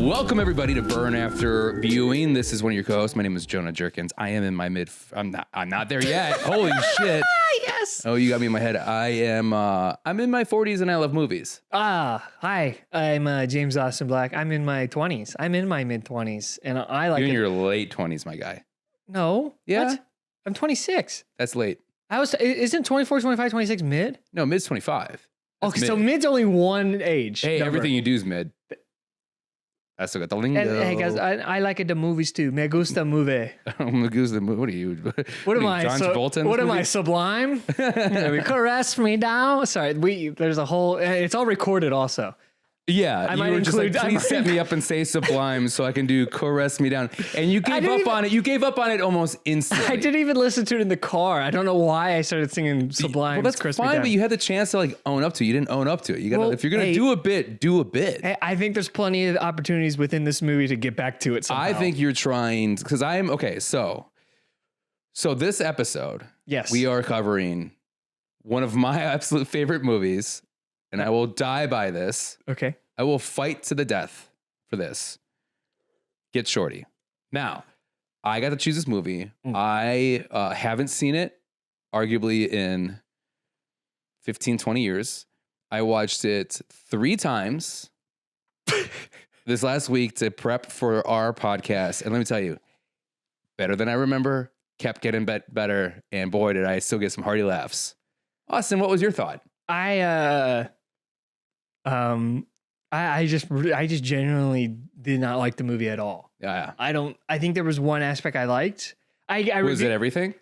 Welcome everybody to Burn After Viewing. This is one of your co-hosts. My name is Jonah Jerkins. I am in my I'm not there yet. Holy shit. Yes. Oh, you got me in my head. I'm in my 40s and I love movies. Hi. I'm James Austin Black. I'm in my 20s. I'm in my mid-20s. And I like You're in your late 20s, my guy. No. Yeah? What? I'm 26. That's late. Isn't 24, 25, 26 mid? No, mid's 25. Okay, so mid's only one age. Hey, number. everything you do is mid. I still got the lingo. And, hey guys, I like it the movies too. Me gusta movie. Me gusta movie. What are you? What am I? John Travolta? What am I? Sublime? Caress me now. Sorry, there's a whole. It's all recorded also. Yeah, I might include. Just like, please set me up and say Sublime so I can do Caress Me Down. And you gave up on it. You gave up on it almost instantly. I didn't even listen to it in the car. I don't know why I started singing Sublime. Well, that's fine, but you had the chance to like own up to it. You didn't own up to it. You got if you're gonna do a bit, do a bit. Hey, I think there's plenty of opportunities within this movie to get back to it somehow. I think you're trying because I'm okay. So this episode, yes, we are covering one of my absolute favorite movies, and I will die by this. Okay. I will fight to the death for this. Get Shorty. Now, I got to choose this movie. I haven't seen it, arguably, in 15, 20 years. I watched it 3 times this last week to prep for our podcast. And let me tell you, better than I remember, kept getting better. And boy, did I still get some hearty laughs. Austin, what was your thought? I just genuinely did not like the movie at all. Yeah. I think there was one aspect I liked. Was it everything?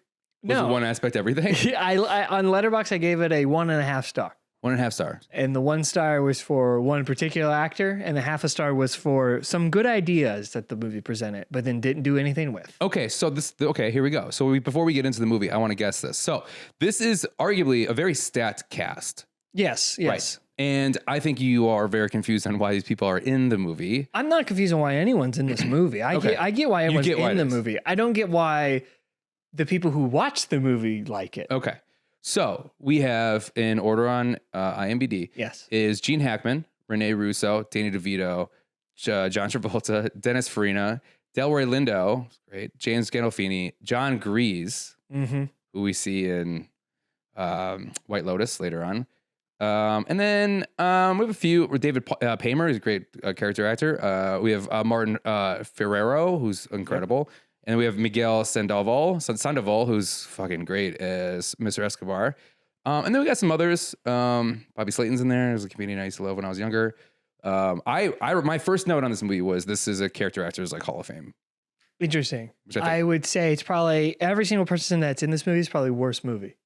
No. Was it one aspect everything? I on Letterboxd I gave it a 1.5 star. 1.5 stars. And the 1 star was for one particular actor, and the 0.5 star was for some good ideas that the movie presented, but then didn't do anything with. Okay, so here we go. So before we get into the movie, I want to guess this. So this is arguably a very stat cast. Yes. Right. And I think you are very confused on why these people are in the movie. I'm not confused on why anyone's in this movie. I get why everyone's in the movie. I don't get why the people who watch the movie like it. Okay. So we have in order on IMDb. Yes. Is Gene Hackman, Rene Russo, Danny DeVito, John Travolta, Dennis Farina, Delroy Lindo, great, James Gandolfini, John Grease, who we see in White Lotus later on. And then we have a few. David Paymer is a great character actor. We have Martin Ferrero, who's incredible. And we have Miguel Sandoval, who's fucking great as Mr. Escobar. And then we got some others. Bobby Slayton's in there. There's a comedian I used to love when I was younger. My first note on this movie was this is a character actors like Hall of Fame. Interesting. I would say it's probably every single person that's in this movie is probably worst movie.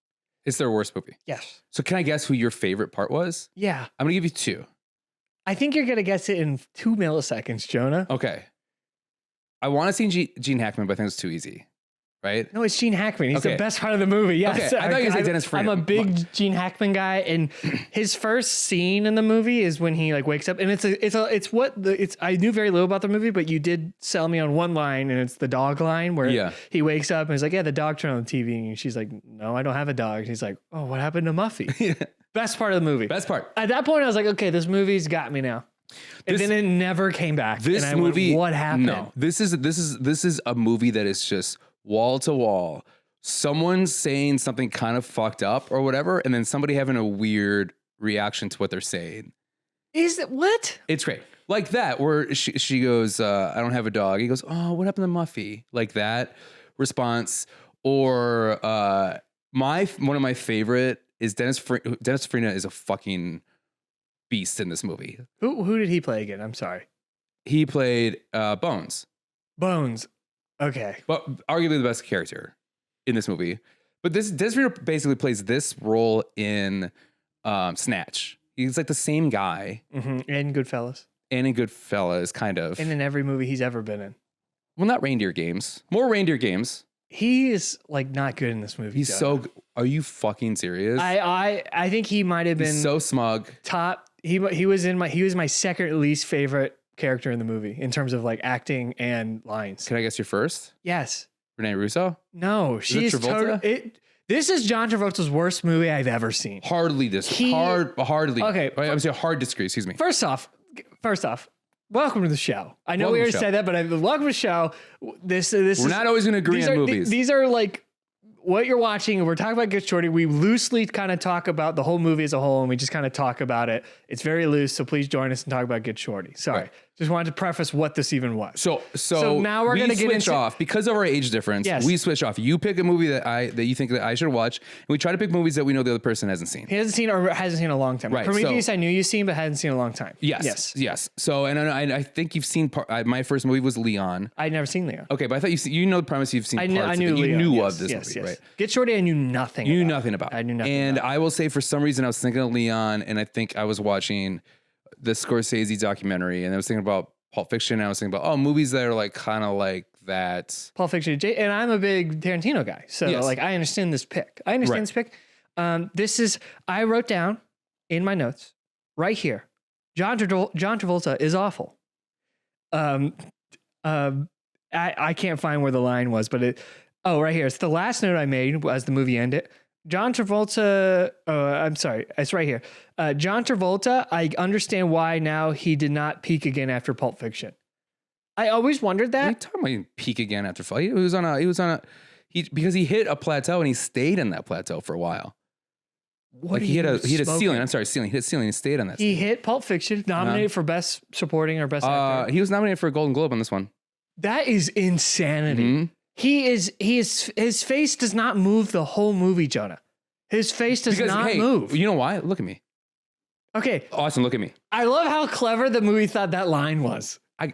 It's their worst movie. Yes. So can I guess who your favorite part was? Yeah. I'm going to give you 2. I think you're going to guess it in 2 milliseconds, Jonah. Okay. I want to see Gene Hackman, but I think it's too easy. Right? No, it's Gene Hackman. He's the best part of the movie. Yes. Okay. I thought you were going to say Dennis Farina. I'm a big Gene Hackman guy, and his first scene in the movie is when he like wakes up, and I knew very little about the movie, but you did sell me on one line, and it's the dog line where he wakes up and he's like, "Yeah, the dog turned on the TV," and she's like, "No, I don't have a dog." And he's like, "Oh, what happened to Muffy?" Best part of the movie. Best part. At that point, I was like, "Okay, this movie's got me now." And then it never came back. This and I movie, went, what happened? No, this is a movie that is just wall to wall. Someone's saying something kind of fucked up or whatever, and then somebody having a weird reaction to what they're saying. Is it what? It's great. Like that, where she goes, I don't have a dog. He goes, oh, what happened to Muffy? Like that response. Or one of my favorite is Dennis Farina is a fucking beast in this movie. Who did he play again? I'm sorry. He played Bones. Bones. Okay. But arguably the best character in this movie. But Dennis Farina basically plays this role in Snatch. He's like the same guy. And Goodfellas. And in Goodfellas, kind of. And in every movie he's ever been in. Well, not Reindeer Games. More Reindeer Games. He is like not good in this movie. He's so. Are you fucking serious? I think he might have been so smug. Top. He was my second least favorite character in the movie in terms of like acting and lines. Can I guess your first? Yes. Rene Russo? No, she's totally. This is John Travolta's worst movie I've ever seen. Hardly. Okay. I'm saying hard disagree. Excuse me. First off, welcome to the show. I know we already said that, but welcome to the show. We're not always going to agree on movies. These are like what you're watching. We're talking about Get Shorty. We loosely kind of talk about the whole movie as a whole, and we just kind of talk about it. It's very loose, so please join us and talk about Get Shorty. Sorry. Right. Just wanted to preface what this even was. So now we're going to get into off because of our age difference. Yes. We switch off. You pick a movie that you think that I should watch, and we try to pick movies that we know the other person hasn't seen. He hasn't seen or hasn't seen in a long time. Right. Prometheus, I knew you've seen, but hadn't seen in a long time. Yes. So, and I think you've seen my first movie was Leon. I'd never seen Leon. Okay, but I thought you know the premise. You've seen. I knew you Leon. knew of this movie, right? Get Shorty, I knew nothing. You knew nothing about. I knew nothing. And about. I will say, for some reason, I was thinking of Leon, and I think I was watching the Scorsese documentary, and I was thinking about Pulp Fiction. And I was thinking about movies that are like kind of like that. Pulp Fiction, and I'm a big Tarantino guy, so like I understand this pick. This pick. I wrote down in my notes right here. John Travolta is awful. I can't find where the line was, but right here. It's the last note I made as the movie ended. John Travolta, I'm sorry, it's right here. John Travolta, I understand why now he did not peak again after Pulp Fiction. I always wondered that. What are you talking about peak again after Pulp? Because he hit a plateau and he stayed in that plateau for a while. He hit a ceiling. I'm sorry, ceiling. He hit a ceiling and stayed on that. He hit Pulp Fiction, nominated for Best Supporting or Best Actor. He was nominated for a Golden Globe on this one. That is insanity. Mm-hmm. His face does not move the whole movie, Jonah. His face does not move. You know why? Look at me. Okay. Austin, look at me. I love how clever the movie thought that line was. I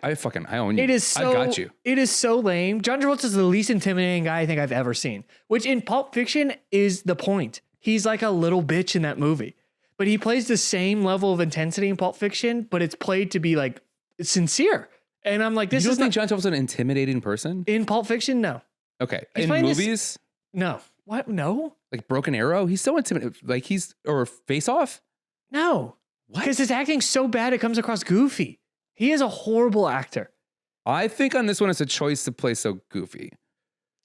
own you. It is so, I got you. It is so lame. John Travolta is the least intimidating guy I think I've ever seen, which in Pulp Fiction is the point. He's like a little bitch in that movie, but he plays the same level of intensity in Pulp Fiction, but it's played to be like sincere. And I'm like, you don't think John Travolta's an intimidating person? In Pulp Fiction, no. Okay. In movies? No. What? No? Like Broken Arrow? He's so intimidating. Like or Face Off? No. What? Because his acting's so bad it comes across goofy. He is a horrible actor. I think on this one it's a choice to play so goofy.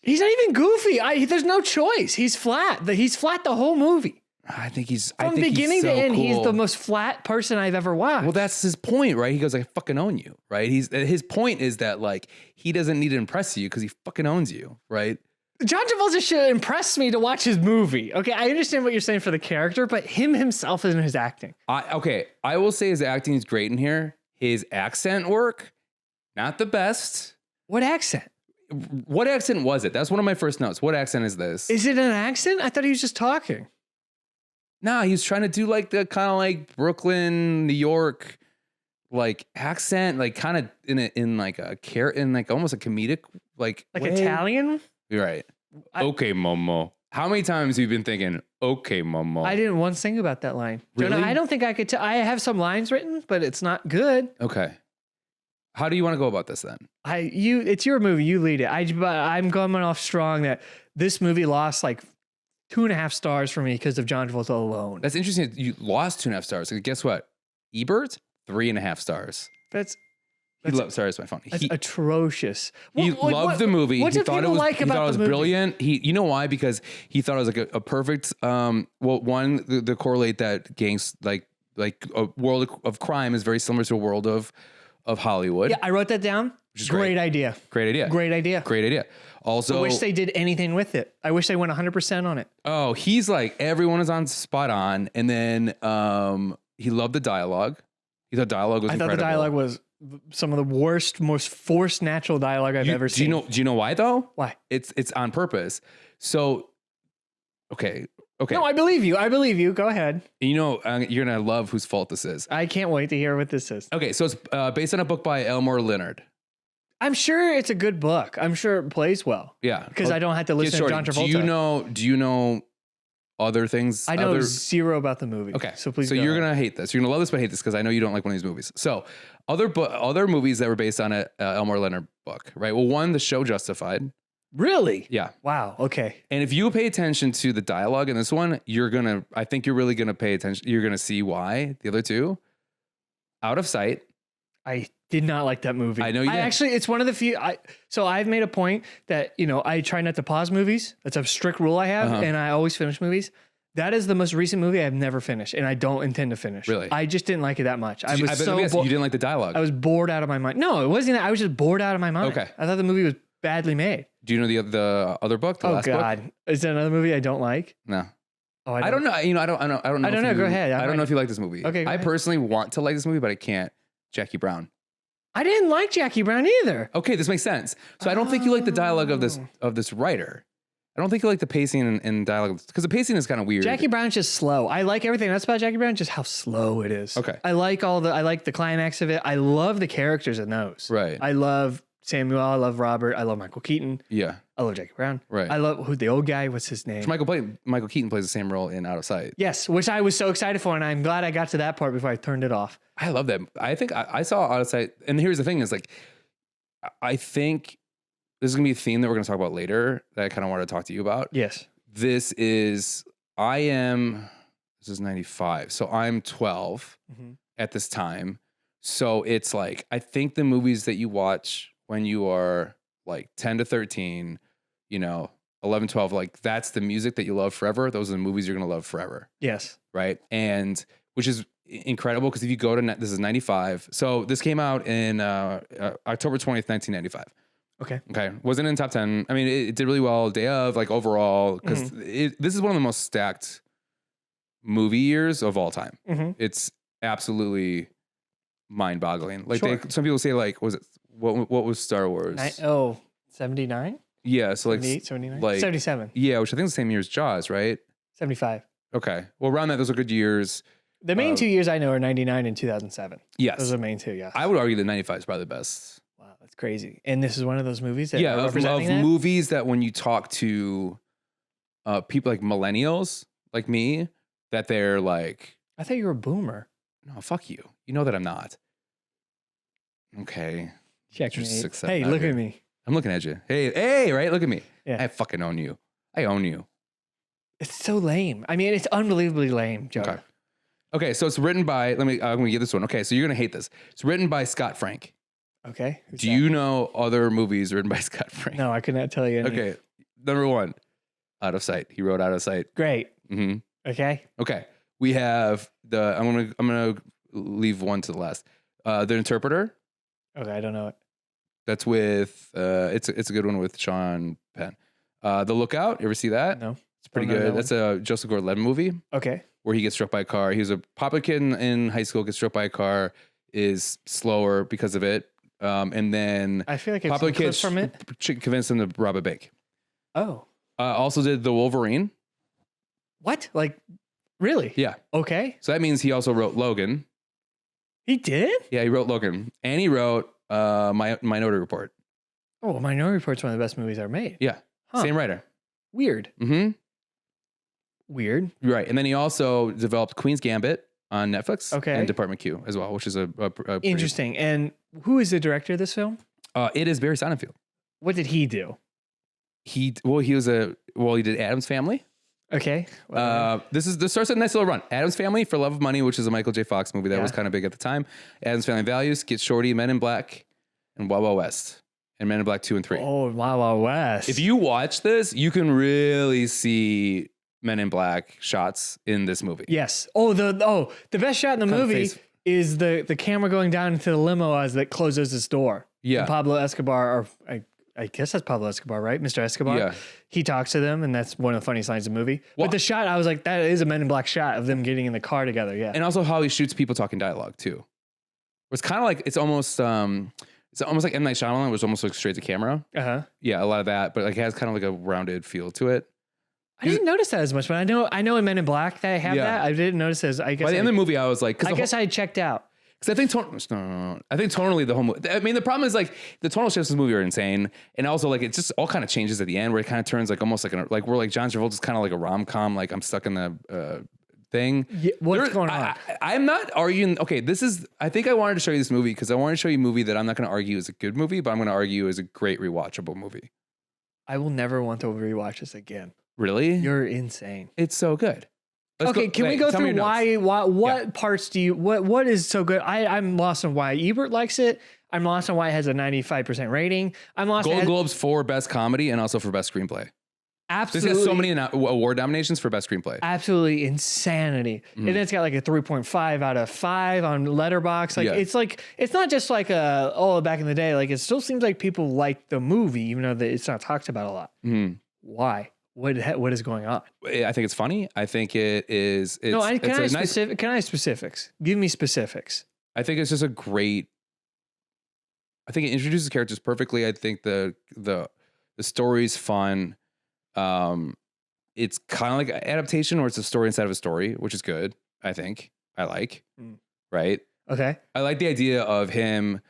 He's not even goofy. There's no choice. He's flat. He's flat the whole movie. I think he's from beginning to end. Cool. He's the most flat person I've ever watched. Well, that's his point, right? He goes, "I fucking own you," right? His point is that like he doesn't need to impress you because he fucking owns you, right? John Travolta should impress me to watch his movie. Okay, I understand what you're saying for the character, but him himself isn't his acting. I will say his acting is great in here. His accent work, not the best. What accent? What accent was it? That's one of my first notes. What accent is this? Is it an accent? I thought he was just talking. Nah, he was trying to do like the kind of like Brooklyn, New York, like accent, like kind of in like almost a comedic like way. Italian. You're right. Okay, Momo. How many times have you been thinking, okay, Momo? I didn't once think about that line. Really? Jonah, I don't think I could I have some lines written, but it's not good. Okay. How do you want to go about this then? It's your movie. You lead it. I'm going off strong that this movie lost like 2.5 stars for me because of John Travolta alone. That's interesting. You lost 2.5 stars. Guess what? Ebert, 3.5 stars. Sorry, it's my phone. That's atrocious. He loved the movie. What he did thought people like about it was the movie? Brilliant. You know why? Because he thought it was like a perfect. The correlate that gangs like a world of crime is very similar to a world of Hollywood. Yeah, I wrote that down. Great idea. Also, I wish they did anything with it. I wish they went 100% on it. Oh, he's like everyone is on spot on, and then he loved the dialogue. He thought dialogue was incredible. I thought the dialogue was some of the worst, most forced natural dialogue I've ever seen. Do you know why though? Why? It's on purpose. So, okay. No, I believe you. Go ahead. You know, you're gonna love whose fault this is. I can't wait to hear what this is. Okay, so it's based on a book by Elmore Leonard. I'm sure it's a good book. I'm sure it plays well. Yeah, because I don't have to listen to John Travolta. Do you know other things? I know zero about the movie. Okay, so please. So you're gonna hate this. You're gonna love this, but hate this because I know you don't like one of these movies. So other movies that were based on a Elmore Leonard book, right? Well, one, The Show Justified. Really? Yeah. Wow. Okay. And if you pay attention to the dialogue in this one, I think you're really gonna pay attention. You're gonna see why. The other two, Out of Sight. I did not like that movie. I know you did. Actually, it's one of the few. So I've made a point that, I try not to pause movies. That's a strict rule I have. And I always finish movies. That is the most recent movie I've never finished, and I don't intend to finish. Really? I just didn't like it that much. I was so bored. You didn't like the dialogue. I was bored out of my mind. No, it wasn't that. I was just bored out of my mind. Okay. I thought the movie was badly made. Do you know the other book? The last book? Is there another movie I don't like? No. Oh, I don't know. You know, I don't know. I don't know. Go ahead. I don't know if you like this movie. Okay. I personally want to like this movie, but I can't. Jackie Brown. I didn't like Jackie Brown either. Okay, this makes sense. So I don't think you like the dialogue of this writer. I don't think you like the pacing and dialogue because the pacing is kind of weird. Jackie Brown's just slow. I like everything else about Jackie Brown, just how slow it is. Okay. I like the climax of it. I love the characters in those. Right. I love Samuel. I love Robert. I love Michael Keaton. Yeah. I love Jackie Brown. Right. I love the old guy. What's his name? Michael Keaton plays the same role in Out of Sight. Yes, which I was so excited for, and I'm glad I got to that part before I turned it off. I love that. I think I saw Out of Sight, and here's the thing: is like, I think this is gonna be a theme that we're gonna talk about later that I kind of want to talk to you about. Yes. This is 95, so I'm 12 at this time. So it's like I think the movies that you watch when you are like 10 to 13, 11, 12, like that's the music that you love forever. Those are the movies you're going to love forever. Yes. Right. And which is incredible because if you go to this is 95. So this came out in October 20th, 1995. Okay. Wasn't in top 10. I mean, it did really well day of like overall because this is one of the most stacked movie years of all time. It's absolutely mind boggling. Like some people say like, was it, what was Star Wars? 79? Yeah. So like 79? like 77. Yeah. Which I think is the same year as Jaws, right? 75. Okay. Well, around that, those are good years. The main 2 years I know are 99 and 2007. Yes. Those are the main two, yes. I would argue that 95 is probably the best. Wow, that's crazy. And this is one of those movies that of movies that when you talk to people like millennials, like me, that they're like... I thought you were a boomer. No, fuck you. You know that I'm not. Okay. Hey, look at me. I'm looking at you. Hey, right? Look at me. Yeah. I fucking own you. I own you. It's so lame. I mean, it's unbelievably lame, Joe. Okay, so it's written by, I'm going to give this one. Okay, so you're going to hate this. It's written by Scott Frank. Okay. Do you know other movies written by Scott Frank? No, I could not tell you any. Okay, number one, Out of Sight. He wrote Out of Sight. Great. Okay. We have I'm gonna leave one to the last. The Interpreter. Okay, I don't know it. That's with it's a good one with Sean Penn. The Lookout. You ever see that? No. It's pretty good. That's a Joseph Gordon-Levitt movie. Okay. Where he gets struck by a car. He was a popular kid in high school, gets struck by a car, is slower because of it. And then I feel like I've seen clips from it. Convinced him to rob a bank. Oh. Also did The Wolverine. What? Like, really? Yeah. Okay. So that means he also wrote Logan. He did? Yeah, he wrote Logan. And he wrote Minority Report. Oh, Minority Report's one of the best movies ever made. Yeah. Huh. Same writer. Weird. Weird. Right. And then he also developed Queen's Gambit on Netflix. Okay. And Department Q as well, which is a interesting. And who is the director of this film? It is Barry Sonnenfeld. What did he do? He did Addams Family. Okay. This starts a nice little run. Addams Family, For Love of Money, which is a Michael J. Fox movie that was kind of big at the time. Addams Family Values, Get Shorty, Men in Black, and Wild Wild West. And Men in Black 2 and 3. Oh, Wild Wild West. If you watch this, you can really see Men in Black shots in this movie. Yes. The best shot in the movie is the camera going down into the limo as it closes its door. Yeah. And Pablo Escobar, or I guess that's Pablo Escobar, right? Mr. Escobar. Yeah. He talks to them, and that's one of the funniest lines of the movie. Well, but the shot, I was like, that is a Men in Black shot of them getting in the car together. Yeah. And also how he shoots people talking dialogue too. It's kind of like it's almost like M. Night Shyamalan was almost like straight to camera. Yeah, a lot of that, but like it has kind of like a rounded feel to it. I didn't notice that as much, but I know in Men in Black that I have that. I didn't notice as I guess by the end of the movie I was like, I guess I checked out. Because I think tonally the whole movie. I mean, the problem is like the tonal shifts in this movie are insane, and also like it just all kind of changes at the end where it kind of turns like almost like we're like John Travolta's kind of like a rom-com, like I'm stuck in the thing. Yeah, what's going on? I'm not arguing. Okay, I think I wanted to show you this movie because I wanted to show you a movie that I'm not going to argue is a good movie, but I'm going to argue is a great rewatchable movie. I will never want to rewatch this again. Really? You're insane. It's so good. Can we go through what parts do you, what is so good? I'm lost on why Ebert likes it. I'm lost on why it has a 95% rating. I'm lost. Golden Globes for best comedy and also for best screenplay. Absolutely. This has so many award nominations for best screenplay. Absolutely insanity. And then it's got like a 3.5 out of 5 on Letterboxd. It's not just like back in the day. Like, it still seems like people like the movie, even though it's not talked about a lot. Why? What is going on? I think it's funny. I think it is. Can I have specifics? Give me specifics. I think it's just I think it introduces characters perfectly. I think the story's fun. It's kind of like an adaptation where it's a story inside of a story, which is good. I think I like, right? Okay. I like the idea of him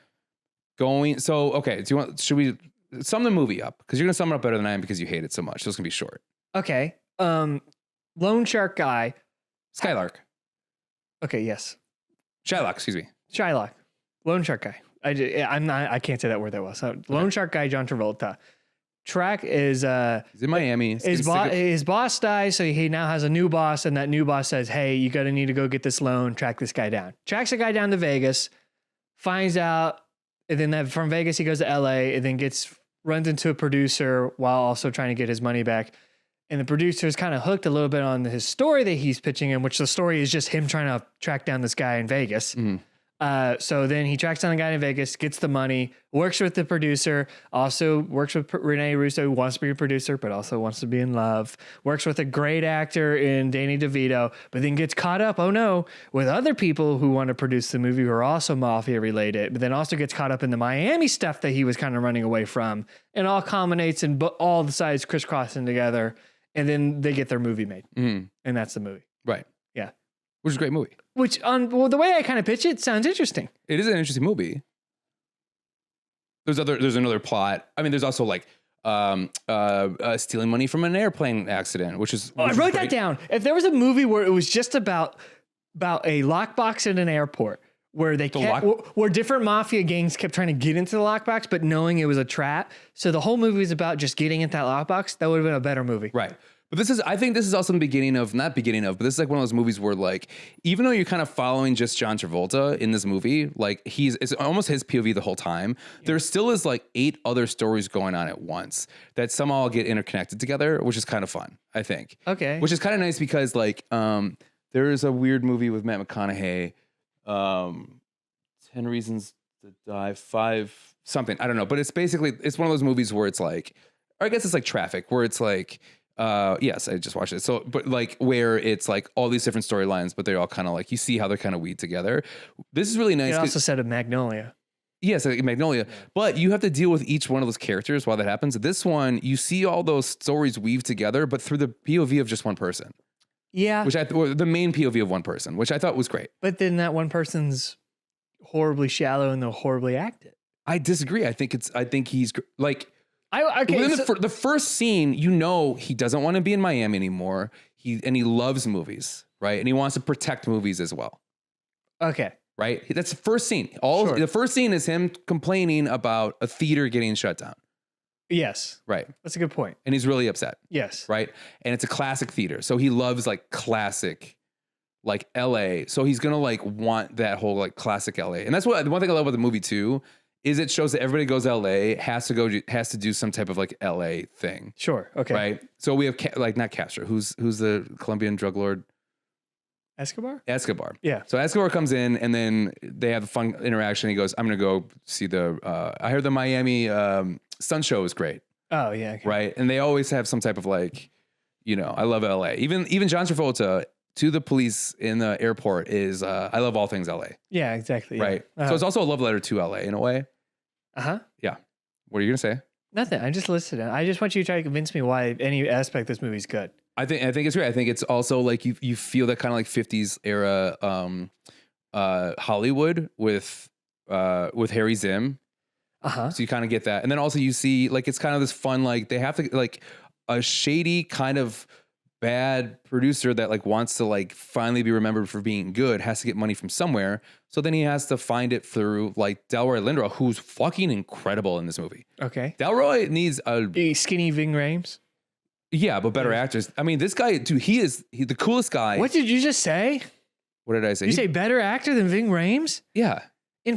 going. So, okay. Should we sum the movie up? Cause you're going to sum it up better than I am because you hate it so much. So it's gonna be short. Okay. Lone shark guy. Skylark. Okay. Yes. Shylock. Excuse me. Shylock. Lone shark guy. I can't say that word that well. So Lone shark guy, John Travolta. Track is he's in Miami. His boss dies, so he now has a new boss, and that new boss says, "Hey, you need to go get this loan. Track this guy down." Tracks the guy down to Vegas, finds out, and then from Vegas he goes to LA, and then runs into a producer while also trying to get his money back. And the producer is kind of hooked a little bit on his story that he's pitching in, which the story is just him trying to track down this guy in Vegas. So then he tracks down the guy in Vegas, gets the money, works with the producer, also works with Renee Russo, who wants to be a producer, but also wants to be in love, works with a great actor in Danny DeVito, but then gets caught up, with other people who want to produce the movie who are also mafia related, but then also gets caught up in the Miami stuff that he was kind of running away from, and all culminates in all the sides crisscrossing together, and then they get their movie made. And that's the movie. Right. Yeah. Which is a great movie. The way I kind of pitch it sounds interesting. It is an interesting movie. There's another plot. I mean, there's also like stealing money from an airplane accident, which is. I wrote that down. If there was a movie where it was just about a lockbox in an airport where where different mafia gangs kept trying to get into the lockbox, but knowing it was a trap, so the whole movie was about just getting into that lockbox, that would have been a better movie. Right. But I think this is also the but this is like one of those movies where, like, even though you're kind of following just John Travolta in this movie, like it's almost his POV the whole time. Yeah. There still is like 8 other stories going on at once that somehow get interconnected together, which is kind of fun, I think. Okay. Which is kind of nice because there is a weird movie with Matt McConaughey, 10 Reasons to Die, 5 something. I don't know, but it's one of those movies where it's like, or I guess it's like Traffic, where it's like, yes, I just watched it. So, but like where it's like all these different storylines, but they're all kind of like, you see how they're kind of weed together. This is really nice. You also said of Magnolia. Yes, Magnolia. Yeah. But you have to deal with each one of those characters while that happens. This one, you see all those stories weave together, but through the POV of just one person. Yeah. The main POV of one person, which I thought was great. But then that one person's horribly shallow and they're horribly acted. I disagree. I think he's like, Okay, the first scene, he doesn't want to be in Miami anymore. He loves movies, right? And he wants to protect movies as well. Okay. Right? That's the first scene. Sure. The first scene is him complaining about a theater getting shut down. Yes. Right. That's a good point. And he's really upset. Yes. Right? And it's a classic theater. So he loves like classic, like LA. So he's going to like want that whole like classic LA. And that's the one thing I love about the movie too, is it shows that everybody goes to LA, has to do some type of like LA thing. Sure. Okay. Right. So we have not Castro. Who's the Colombian drug lord? Escobar. Yeah. So Escobar comes in and then they have a fun interaction. He goes, "I'm going to go see I heard the Miami Sun Show is great." Oh yeah. Okay. Right. And they always have some type of like, I love LA. Even John Travolta to the police in the airport is I love all things LA. Yeah, exactly. Yeah. Right. So it's also a love letter to LA in a way. Yeah. What are you gonna say? Nothing. I just listened. I just want you to try to convince me why any aspect of this movie is good. I think it's great. I think it's also like you feel that kind of like 50s era Hollywood with Harry Zim. So you kind of get that. And then also you see like it's kind of this fun, like they have to like a shady kind of bad producer that like wants to like finally be remembered for being good, has to get money from somewhere. So then he has to find it through like Delroy Lindo, who's fucking incredible in this movie. Okay. Delroy needs a skinny Ving Rhames. Yeah, but better actors. I mean, this guy, dude, he's the coolest guy. What did you just say? What did I say? You say better actor than Ving Rhames? Yeah.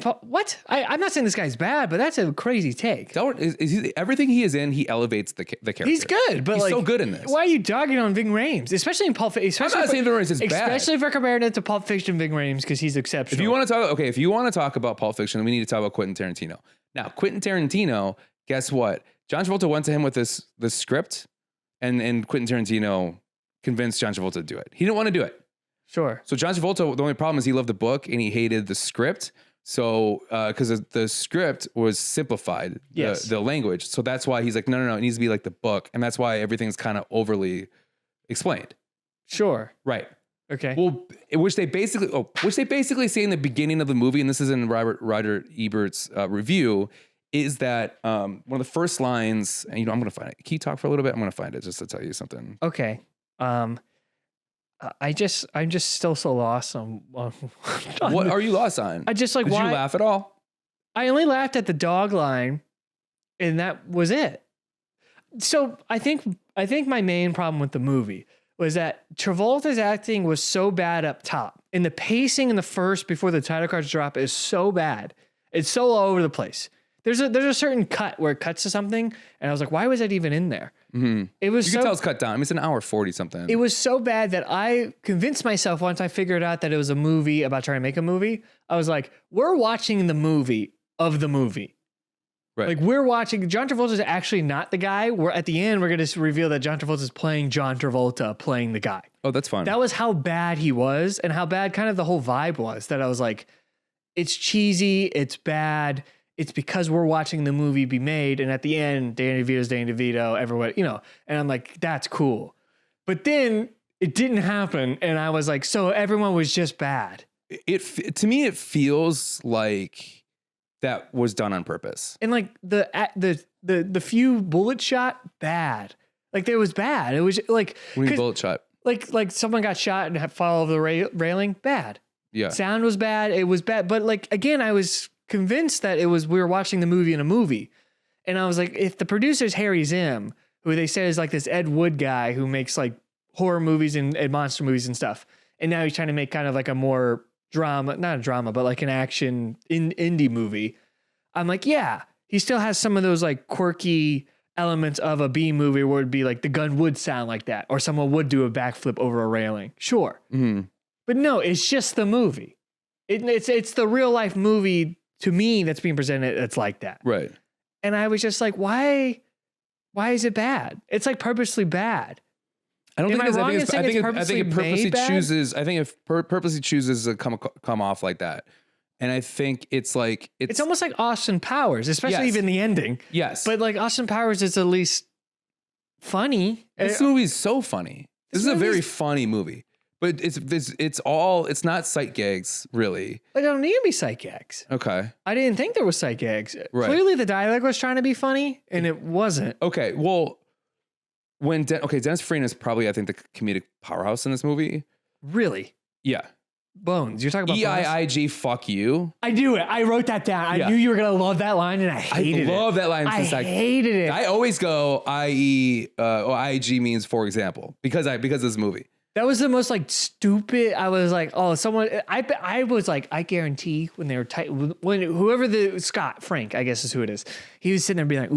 What? I'm not saying this guy's bad, but that's a crazy take. Everything he is in, he elevates the character. He's good, but he's like, so good in this. Why are you dogging on Ving Rhames, especially in Pulp Fiction? I'm not saying Ving Rhames is bad. Especially if we're comparing it to Pulp Fiction, Ving Rhames, because he's exceptional. If you want to talk about Pulp Fiction, we need to talk about Quentin Tarantino. Now, Quentin Tarantino, guess what? John Travolta went to him with this script, and Quentin Tarantino convinced John Travolta to do it. He didn't want to do it. Sure. So John Travolta, the only problem is he loved the book and he hated the script. So, because the script was simplified, the language. So that's why he's like, no, it needs to be like the book. And that's why everything's kind of overly explained. Sure. Right. Okay. Well, which they basically say in the beginning of the movie, and this is in Roger Ebert's review, is that one of the first lines, and I'm going to find it. Can you talk for a little bit? I'm going to find it just to tell you something. Okay. I'm just still so lost on what are you lost on? I just like, did why you laugh at all? I only laughed at the dog line, and that was it. So I think my main problem with the movie was that Travolta's acting was so bad up top, and the pacing in the first before the title cards drop is so bad. It's so all over the place. There's a certain cut where it cuts to something, and I was like, why was that even in there? Mm-hmm. It was you can tell it's cut down. I mean, it's an hour 40 something. It was so bad that I convinced myself once I figured out that it was a movie about trying to make a movie. I was like, we're watching the movie of the movie. Right. Like we're watching, John Travolta is actually not the guy. At the end, we're going to reveal that John Travolta is playing John Travolta, playing the guy. Oh, that's fun. That was how bad he was and how bad kind of the whole vibe was, that I was like, it's cheesy, it's bad. It's because we're watching the movie be made. And at the end, Danny DeVito's Danny DeVito, everyone, and I'm like, that's cool. But then it didn't happen. And I was like, so everyone was just bad. To me, it feels like that was done on purpose. And like the few bullet shot, bad. Like it was bad. It was like, what do you mean bullet shot? Like someone got shot and had fall over the railing, bad. Yeah. Sound was bad. It was bad. But like, again, I was convinced that we were watching the movie in a movie. And I was like, if the producer's Harry Zim, who they say is like this Ed Wood guy who makes like horror movies and monster movies and stuff. And now he's trying to make kind of like a more drama, not a drama, but like an action indie movie. I'm like, yeah, he still has some of those like quirky elements of a B movie where it'd be like the gun would sound like that, or someone would do a backflip over a railing. Sure. Mm-hmm. But no, it's just the movie. It's the real life movie to me that's being presented. That's like that. Right. And I was just like, why is it bad? It's like purposely bad. I don't think I think it purposely chooses to come off like that. And I think it's like it's almost like Austin Powers, especially even the ending. Yes. But like Austin Powers is at least funny. This movie is so funny. This is a very funny movie. But it's not sight gags, really. Like, I don't need to be sight gags. Okay. I didn't think there was sight gags. Right. Clearly the dialogue was trying to be funny, and it wasn't. Okay, well, Dennis Farina is probably, I think, the comedic powerhouse in this movie. Really? Yeah. Bones. You're talking about EIIG, fuck you. I knew it. I wrote that down. I knew you were going to love that line, and I hated it. I love that line. I hated it. I always go IEG means for example, because of this movie. That was the most like stupid. I was like, oh, someone. I was like, I guarantee when they were when whoever Frank, I guess is who it is. He was sitting there being like,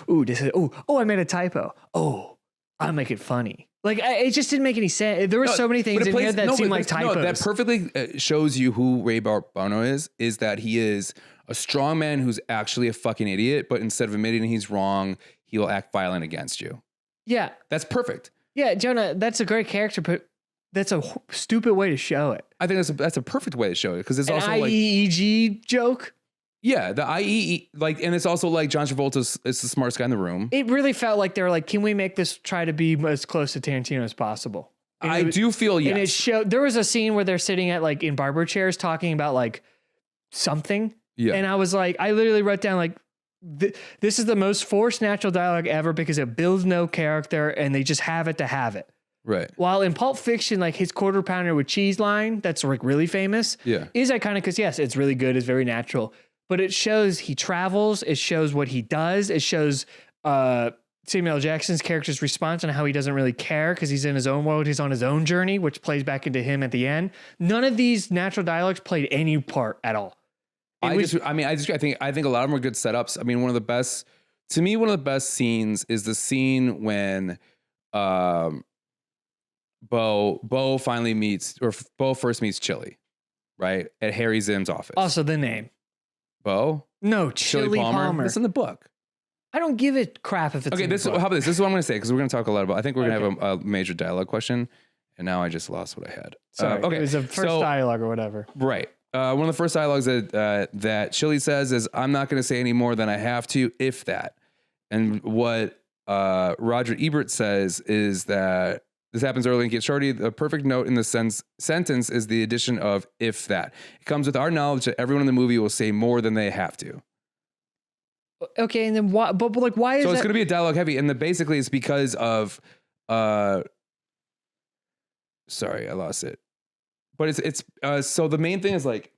ooh, this is, I made a typo. Oh, I'll make it funny. Like it just didn't make any sense. There were so many things in here that seemed like typos. No, that perfectly shows you who Ray Bono is that he is a strong man who's actually a fucking idiot, but instead of admitting he's wrong, he'll act violent against you. Yeah, that's perfect. Yeah, Jonah, that's a great character, but that's a stupid way to show it. I think that's a perfect way to show it because it's also like IEEG joke. Yeah, the IE and it's also like John Travolta is the smartest guy in the room. It really felt like they were like, can we make this try to be as close to Tarantino as possible? And I do feel yes. And it showed. There was a scene where they're sitting at like in barber chairs talking about like something. Yeah, and I was like, I literally wrote down like. This is the most forced natural dialogue ever because it builds no character and they just have it to have it. Right. While in Pulp Fiction, like his quarter pounder with cheese line, that's like really famous. Yeah. Is iconic because yes, it's really good. It's very natural, but it shows he travels. It shows what he does. It shows Samuel L. Jackson's character's response and how he doesn't really care because he's in his own world. He's on his own journey, which plays back into him at the end. None of these natural dialogues played any part at all. I think a lot of them are good setups. I mean, one of the best scenes is the scene when Bo finally meets, or Bo first meets Chili, right? At Harry Zim's office. Also the name. Bo? No, Chili Palmer. That's in the book. I don't give a crap if it's okay. In the book. How about this? This is what I'm going to say, because we're going to talk a lot about. I think we're going to have a major dialogue question, and now I just lost what I had. Sorry, okay, it was a first dialogue or whatever. Right. One of the first dialogues that Chili says is, "I'm not going to say any more than I have to, if that." And what Roger Ebert says is that this happens early in Get Shorty. The perfect note in the sentence is the addition of "if that." It comes with our knowledge that everyone in the movie will say more than they have to. Okay, and then why? But like, why is so? It's going to be a dialogue heavy, and basically it's because of. Sorry, I lost it. But it's so the main thing is like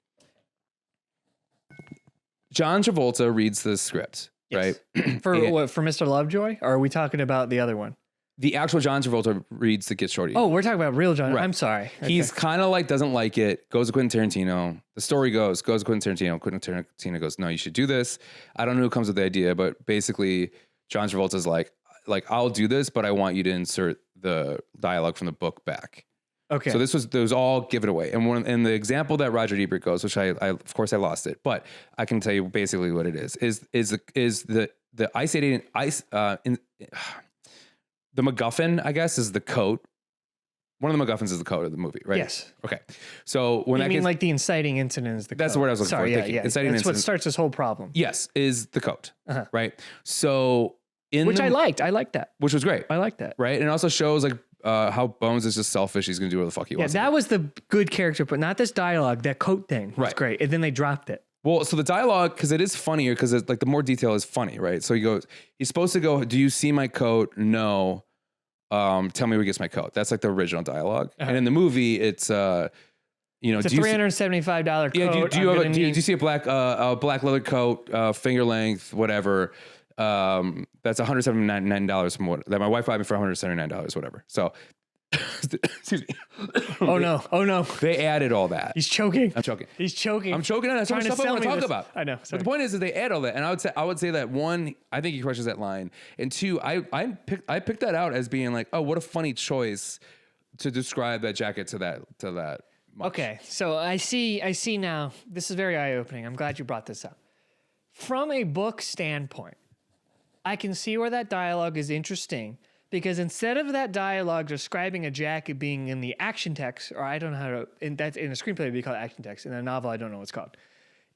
John Travolta reads the script, right? For Mr. Lovejoy? Or are we talking about the other one? The actual John Travolta reads the Get Shorty. Oh, we're talking about real John. Right. I'm sorry. Okay. He's kind of like doesn't like it. Goes to Quentin Tarantino. The story goes to Quentin Tarantino. Quentin Tarantino goes, "No, you should do this." I don't know who comes with the idea, but basically John Travolta's like I'll do this, but I want you to insert the dialogue from the book back. Okay. So those all give it away. And the example that Roger Ebert goes, which I of course I lost it, but I can tell you basically what it is the the MacGuffin, I guess, is the coat. One of the MacGuffins is the coat of the movie, right? Yes. Okay. So when I mean, like the inciting incident is the coat. That's the word I was looking for. Yeah. Inciting That's incident. what starts this whole problem. Yes, is the coat, right? So I liked. I liked that. Which was great. I liked that. Right? And it also shows like how Bones is just selfish. He's going to do what the fuck he wants. Yeah, that was the good character, but not this dialogue. That coat thing was great. And then they dropped it. Well, so the dialogue, because it is funnier, because like the more detail is funny, right? So he's supposed to go, "Do you see my coat? No. Tell me who gets my coat." That's like the original dialogue. And in the movie, it's it's a $375 coat. Yeah. Do you see a black leather coat, finger length, whatever? That's $179 from what that my wife bought me for $179, whatever. So, excuse me. Oh no! They added all that. He's choking. I'm choking. He's choking. I'm choking on that stuff I want to talk about. I know. But the point is that they add all that, and I would say that one, I think he crushes that line, and two, I picked that out as being like, oh, what a funny choice to describe that jacket to that. Much. Okay, so I see now. This is very eye-opening. I'm glad you brought this up. From a book standpoint, I can see where that dialogue is interesting, because instead of that dialogue describing a jacket being in the action text, or I don't know how to, that's in a screenplay it'd be called action text. In a novel, I don't know what it's called.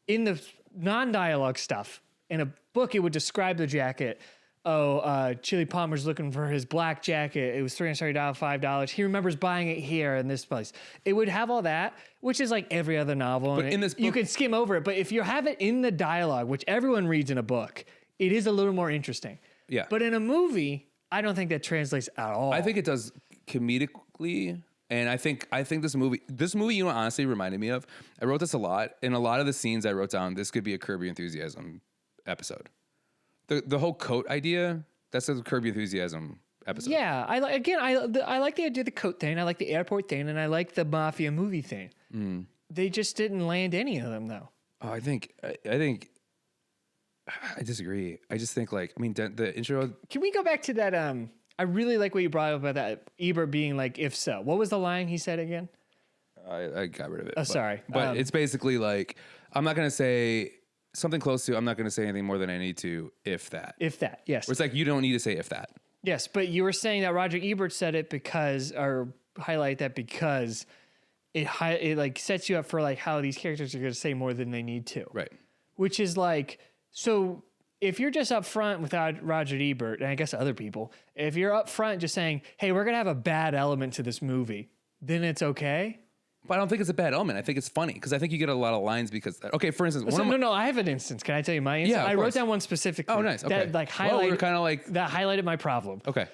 In the non-dialogue stuff, in a book, it would describe the jacket. Chili Palmer's looking for his black jacket. It was $330, $5. He remembers buying it here in this place. It would have all that, which is like every other novel. But in this book, you can skim over it. But if you have it in the dialogue, which everyone reads in a book, it is a little more interesting. Yeah. But in a movie, I don't think that translates at all. I think it does comedically, and I think this movie, honestly reminded me of. I wrote this a lot. In a lot of the scenes I wrote down, this could be a Curb Your Enthusiasm episode. The whole coat idea, that's a Curb Your Enthusiasm episode. Yeah, I like the idea of the coat thing. I like the airport thing, and I like the mafia movie thing. They just didn't land any of them though. Oh, I think I disagree. I just think the intro. Can we go back to that? I really like what you brought up about that Ebert being like, "If so." What was the line he said again? I got rid of it. Oh, sorry. But it's basically like, I'm not going to say something close to, I'm not going to say anything more than I need to, if that. If that, yes. Where it's like, you don't need to say if that. Yes, but you were saying that Roger Ebert said it because it like sets you up for like how these characters are going to say more than they need to. Right. Which is like, so if you're just up front without Roger Ebert, and I guess other people, if you're up front just saying, hey, we're going to have a bad element to this movie, then it's okay. But I don't think it's a bad element. I think it's funny because I think you get a lot of lines because, okay, for instance, no, I have an instance. Can I tell you my instance? Yeah, I wrote down one specifically. Oh, nice. Okay. That like highlighted my problem. Okay.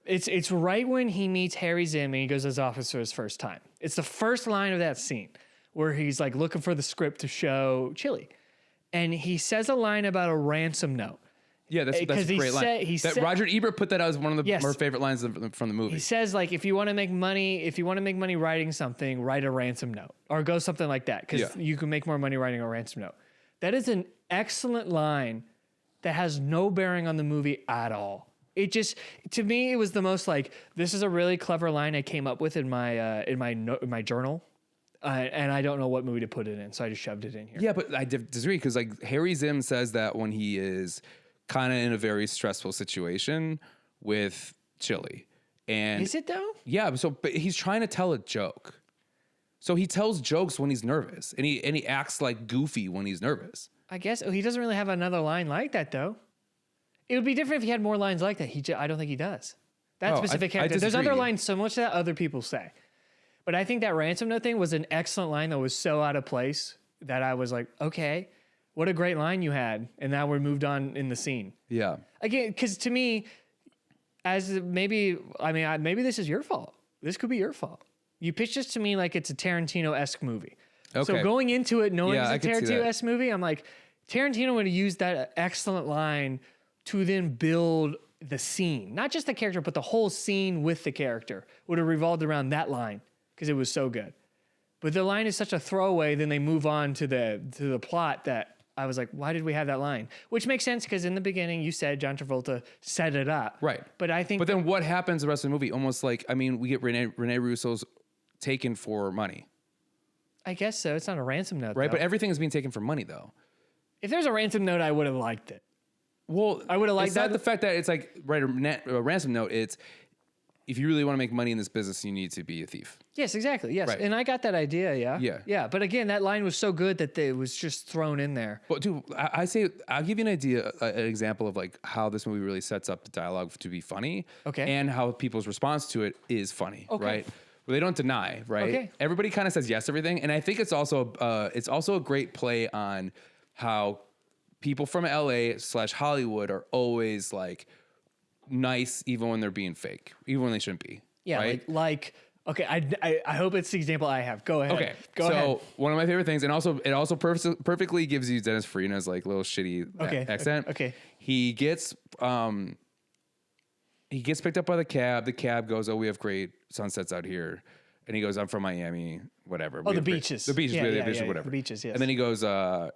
It's right when he meets Harry Zim and he goes to his office for his first time. It's the first line of that scene where he's like looking for the script to show Chili. And he says a line about a ransom note. Yeah, that's a great line. Roger Ebert put that out as one of my favorite lines from the movie. He says, like, if you want to make money writing something, write a ransom note or go something like that because you can make more money writing a ransom note. That is an excellent line that has no bearing on the movie at all. It just, to me, it was the most like, this is a really clever line I came up with in my journal. And I don't know what movie to put it in, so I just shoved it in here. Yeah, but I disagree because like Harry Zim says that when he is kind of in a very stressful situation with Chili. And is it though? Yeah, but he's trying to tell a joke. So he tells jokes when he's nervous, and he acts like goofy when he's nervous. I guess he doesn't really have another line like that though. It would be different if he had more lines like that. I don't think he does. That specific character. There's other lines so much that other people say. But I think that ransom note thing was an excellent line that was so out of place that I was like, okay, what a great line you had. And now we're moved on in the scene. Yeah. Again, because to me, maybe this is your fault. This could be your fault. You pitched this to me like it's a Tarantino-esque movie. Okay. So going into it knowing it's a Tarantino-esque movie, I'm like, Tarantino would have used that excellent line to then build the scene. Not just the character, but the whole scene with the character would have revolved around that line because it was so good. But the line is such a throwaway, then they move on to the plot that I was like, why did we have that line? Which makes sense because in the beginning you said John Travolta set it up. Right. But I think... But then what happens the rest of the movie? Almost like, I mean, we get Rene Russo's taken for money. I guess so. It's not a ransom note, right? Though. But everything is being taken for money, though. If there's a ransom note, I would have liked it. Well, I would have liked that. It's not the fact that it's like, right, a ransom note. It's, if you really want to make money in this business, you need to be a thief. Yes, exactly. Yes. Right. And I got that idea, yeah. Yeah. Yeah. But again, that line was so good that it was just thrown in there. But dude, I say, I'll give you an idea, an example of like how this movie really sets up the dialogue to be funny. Okay. And how people's response to it is funny, okay. right? Well, they don't deny, right? Okay. Everybody kind of says yes to everything. And I think it's also a great play on how people from LA/Hollywood are always like nice, even when they're being fake, even when they shouldn't be. Yeah. Right? Okay. I hope it's the example I have. Go ahead. Okay. Go ahead. So one of my favorite things, and also it also perfectly gives you Dennis Farina's like little shitty accent. Okay. He gets picked up by the cab. The cab goes, "Oh, we have great sunsets out here." And he goes, "I'm from Miami, whatever." Oh, the beaches. The beaches, whatever. The beaches, yes. And then he goes, "I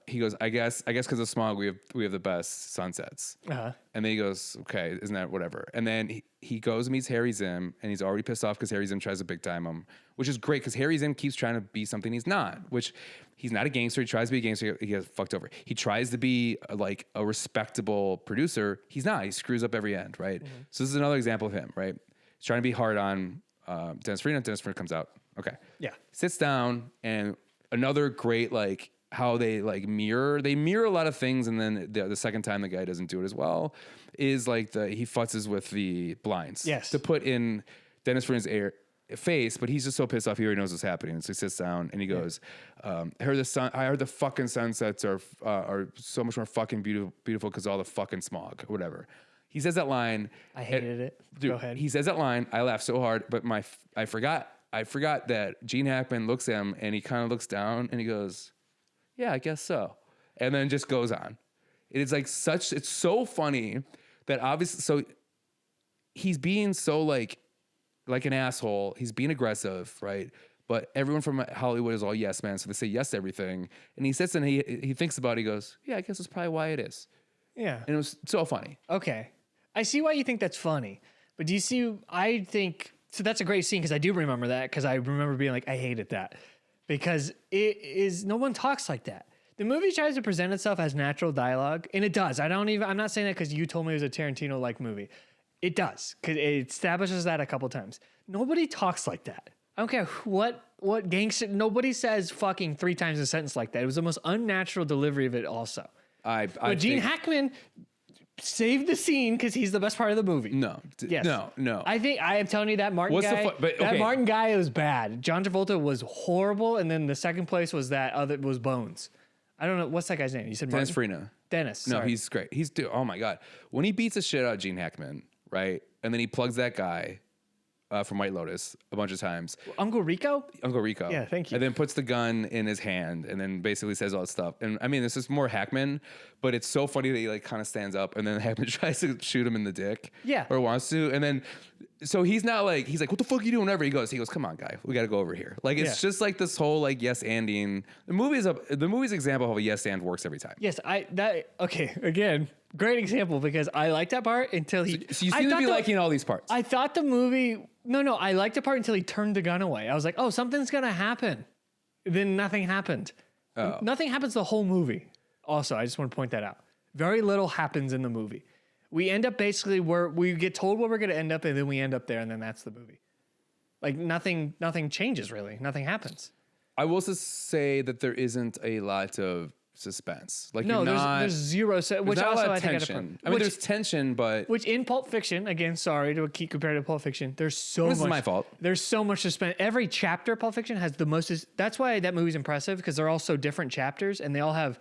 guess because of smog, we have the best sunsets." Uh-huh. And then he goes, "Okay, isn't that whatever?" And then he goes and meets Harry Zim, and he's already pissed off because Harry Zim tries to big time him, which is great because Harry Zim keeps trying to be something he's not. Which he's not a gangster. He tries to be a gangster. He gets fucked over. He tries to be like a respectable producer. He's not. He screws up every end, right? Mm-hmm. So this is another example of him, right? He's trying to be hard on Dennis Farina. Dennis Farina comes out. Okay. Yeah. Sits down, and another great like how they mirror a lot of things, and then the second time the guy doesn't do it as well is like he futzes with the blinds. Yes. To put in Dennis Farina's face, but he's just so pissed off he already knows what's happening. So he sits down and he goes, I heard the fucking sunsets are so much more fucking beautiful because all the fucking smog or whatever. He says that line. I hated it. Dude, Go ahead. He says that line. I laughed so hard, but I forgot that Gene Hackman looks at him and he kind of looks down and he goes, "Yeah, I guess so," and then just goes on. It is like it's so funny that obviously, so he's being so like an asshole. He's being aggressive, right? But everyone from Hollywood is all yes man, so they say yes to everything. And he sits and he thinks about it. He goes, "Yeah, I guess that's probably why it is." Yeah. And it was so funny. Okay. I see why you think that's funny. But do you see, I think, so that's a great scene because I do remember that because I remember being like, I hated that. Because it is, no one talks like that. The movie tries to present itself as natural dialogue, and it does. I'm not saying that because you told me it was a Tarantino-like movie. It does, because it establishes that a couple times. Nobody talks like that. I don't care what gangster, nobody says fucking 3 times a sentence like that. It was the most unnatural delivery of it also. But Gene Hackman saved the scene because he's the best part of the movie. No. Yes. No. I am telling you that Martin guy. That Martin guy was bad. John Travolta was horrible, and then the second place was was Bones. I don't know what's that guy's name. You said Dennis Martin? Farina. Dennis. Sorry. No, he's great. Oh my god, when he beats the shit out of Gene Hackman, right, and then he plugs that guy from White Lotus a bunch of times. Uncle Rico. Yeah, thank you. And then puts the gun in his hand and then basically says all that stuff. And I mean, this is more Hackman, but it's so funny that he like kind of stands up and then Hackman tries to shoot him in the dick. Yeah. Or wants to. And then so he's not like, he's like, what the fuck are you doing? Whatever. He goes, come on, guy, we got to go over here. Like, it's just like this whole like yes anding. The movie's example of a yes and works every time. Yes, okay. Again, great example because I like that part until he. So you seem to be liking all these parts. I thought the movie. No, I liked the part until he turned the gun away. I was like, oh, something's gonna happen. Then nothing happened. Oh. Nothing happens the whole movie. Also, I just want to point that out. Very little happens in the movie. We end up basically where we get told where we're going to end up, and then we end up there, and then that's the movie. Like nothing changes really. Nothing happens. I will just say that there isn't a lot of suspense. Like no, there's zero. Which not also a lot I of think tension. I mean, there's tension, but which in Pulp Fiction, again, sorry to keep comparing to Pulp Fiction. There's so much. This is my fault. There's so much suspense. Every chapter of Pulp Fiction has the most. That's why that movie's impressive because they're all so different chapters, and they all have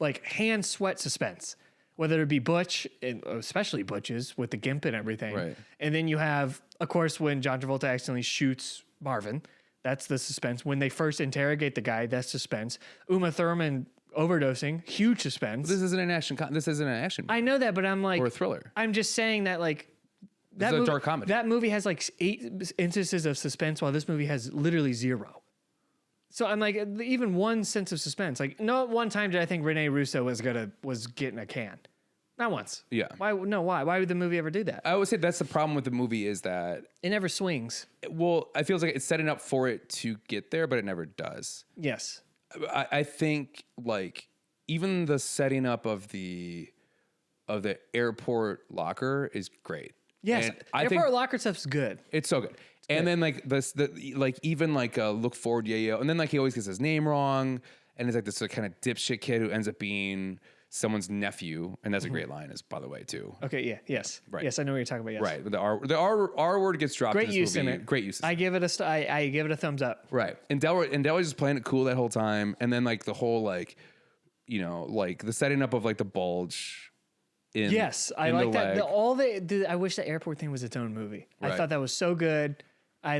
like hand sweat suspense. Whether it be Butch, and especially Butch's with the gimp and everything. Right. And then you have, of course, when John Travolta accidentally shoots Marvin, that's the suspense. When they first interrogate the guy, that's suspense. Uma Thurman overdosing, huge suspense. This isn't an action. This isn't an action movie. I know that, but I'm like, or a thriller. I'm just saying that like that a dark comedy. That movie has like 8 instances of suspense, while this movie has literally 0. So I'm like, even one sense of suspense. Like, no, at one time did I think Rene Russo was getting a can. Not once. Yeah. Why? No, why? Why would the movie ever do that? I would say that's the problem with the movie is that it never swings. Well, I feel like it's setting up for it to get there, but it never does. Yes. I think like even the setting up of the airport locker is great. Yes. And airport locker stuff's good. It's so good. And then like even like look forward, yeah, and then like he always gets his name wrong, and it's like this kind of dipshit kid who ends up being someone's nephew, and that's a great line, by the way, too. Okay, yeah, yes, right, yes, I know what you're talking about. Yes, right. The R word gets dropped. Great in this use movie. in it. Great use. I give it I give it a thumbs up. Right, and Delroy's just playing it cool that whole time, and then like the whole like, you know, like the setting up of like the bulge. Yes, I like that. I wish the airport thing was its own movie. Right. I thought that was so good. I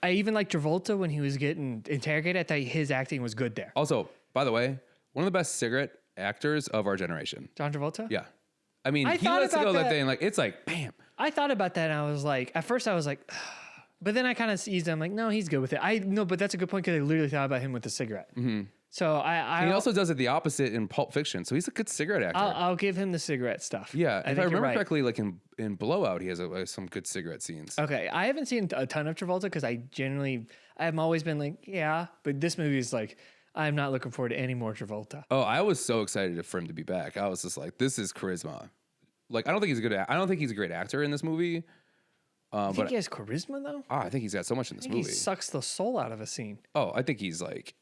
even liked Travolta when he was getting interrogated. I thought his acting was good there. Also, by the way, one of the best cigarette actors of our generation. John Travolta? Yeah. I mean, he lets it go that thing, like, it's like, bam. I thought about that and I was like, at first I was like, but then I kind of eased it. I'm like, no, he's good with it. No, but that's a good point because I literally thought about him with the cigarette. Mm-hmm. So he also does it the opposite in Pulp Fiction. So he's a good cigarette actor. I'll give him the cigarite stuff. Yeah. If I remember correctly, like in Blowout, he has some good cigarette scenes. Okay. I haven't seen a ton of Travolta because I've always been like, yeah, but this movie is like, I'm not looking forward to any more Travolta. Oh, I was so excited for him to be back. I was just like, this is charisma. Like, I don't think he's a great actor in this movie. You think he has charisma though? I think he's got so much in this movie. He sucks the soul out of a scene. Oh, I think he's like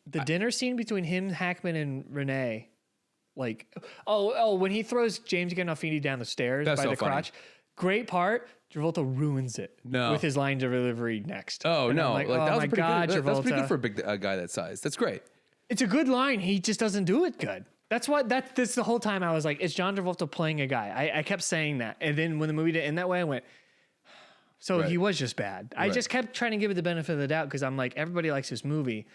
the dinner scene between him, Hackman, and Renee. Like, when he throws James Gandolfini down the stairs by the crotch. Great part. Travolta ruins it with his line delivery next. Oh, and no. Like, that was pretty God, good. That's pretty good for a big guy that size. That's great. It's a good line. He just doesn't do it good. That's the whole time I was like, it's John Travolta playing a guy. I kept saying that. And then when the movie didn't end that way, I went, so he was just bad. I just kept trying to give it the benefit of the doubt because I'm like, everybody likes this movie.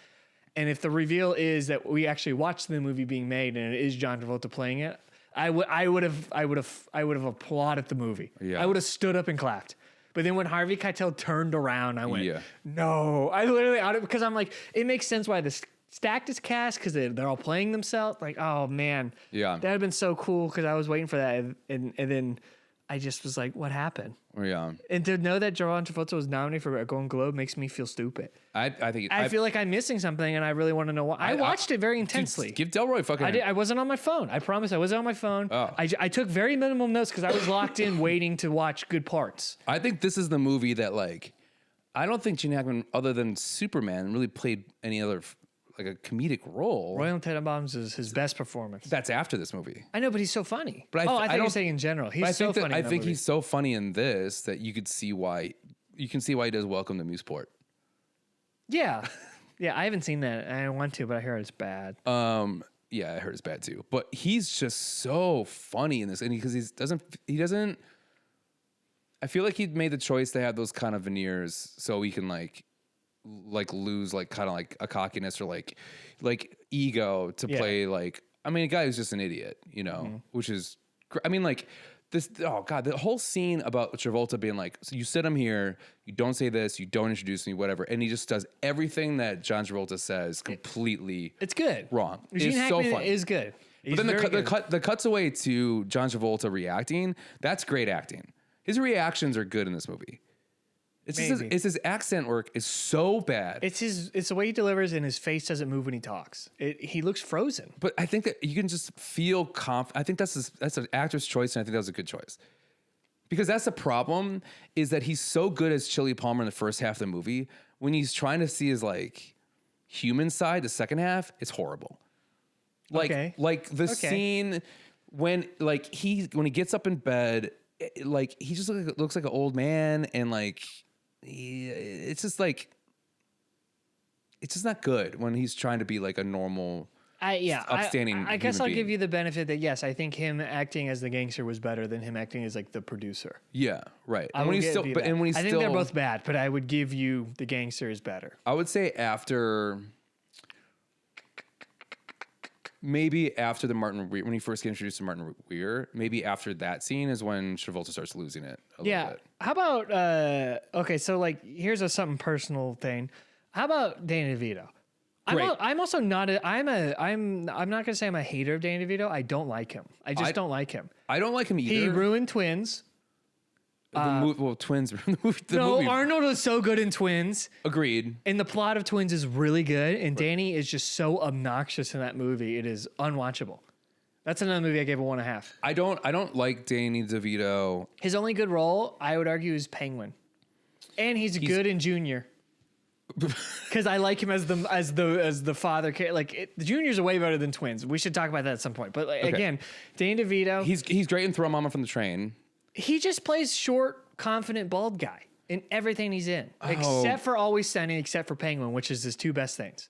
And if the reveal is that we actually watched the movie being made and it is John Travolta playing it, I would have applauded the movie. Yeah. I would have stood up and clapped. But then when Harvey Keitel turned around, I went, no. I literally, because I'm like, it makes sense why this stacked is cast because they're all playing themselves. Like, oh man, that would have been so cool because I was waiting for that, and then I just was like, what happened? Yeah. And to know that John Travolta was nominated for a Golden Globe makes me feel stupid. I feel like I'm missing something, and I really want to know why. I watched it very intensely. Give Delroy fucking. I wasn't on my phone. I promise I wasn't on my phone. Oh. I took very minimal notes because I was locked in waiting to watch good parts. I think this is the movie that like, I don't think Gene Hackman, other than Superman, really played any other like a comedic role. Royal Tenenbaums is his best performance. That's after this movie. I know, but he's so funny. But I think you're saying in general. He's so funny. I think he's so funny in this that you could see why. You can see why he does Welcome to Museport. Yeah, I haven't seen that. I want to, but I hear it's bad. Yeah, I heard it's bad too. But he's just so funny in this, and because he doesn't. I feel like he made the choice to have those kind of veneers so he can like lose like kind of like a cockiness or like ego to play like, I mean, a guy who's just an idiot, you know, which is, I mean, like oh God, the whole scene about Travolta being like, so you sit him here, you don't say this, you don't introduce me, whatever. And he just does everything that John Travolta says completely It's good. wrong. Gene It's so Hackman funny. is good. But then the cuts away to John Travolta reacting, that's great acting. His reactions are good in this movie. It's his accent work is so bad. It's the way he delivers, and his face doesn't move when he talks. He looks frozen. But I think that you can just feel confident. I think that's an actor's choice, and I think that was a good choice. Because that's the problem, is that he's so good as Chili Palmer in the first half of the movie. When he's trying to see his like human side, the second half, it's horrible. Like the scene when he gets up in bed, he just looks like an old man, and it's just not good when he's trying to be like a normal, upstanding. I guess I'll give you the benefit that yes, I think him acting as the gangster was better than him acting as like the producer. Yeah, right. I think they're both bad, but I would give you the gangster is better. I would say maybe after the Martin Weir, when he first gets introduced to Martin Weir, maybe after that scene is when Travolta starts losing it a little bit. How about okay, so like here's something personal thing. How about Danny DeVito? I'm also not I'm not gonna say I'm a hater of Danny DeVito. I don't like him. I just don't like him. I don't like him either. He ruined Twins. Twins. Arnold was so good in Twins. Agreed. And the plot of Twins is really good. And Danny is just so obnoxious in that movie. It is unwatchable. That's another movie I gave a 1.5. I don't like Danny DeVito. His only good role, I would argue, is Penguin. And he's good in Junior. Because I like him as the father. Like Junior's way better than Twins. We should talk about that at some point. But again, Danny DeVito. He's great in Throw Mama from the Train. He just plays short, confident, bald guy in everything he's in, except for Always Sunny, except for Penguin, which is his two best things.